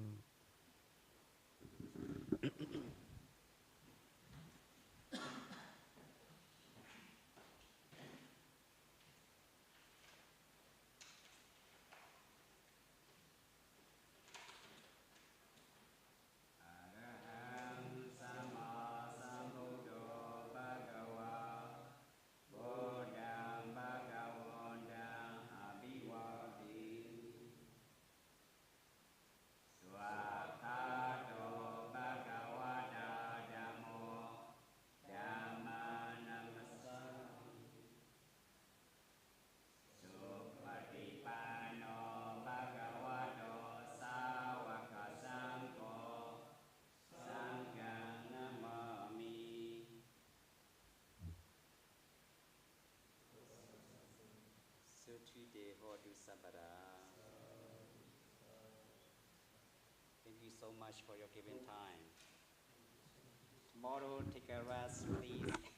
Thank you so much for your given time. Tomorrow, take a rest, please.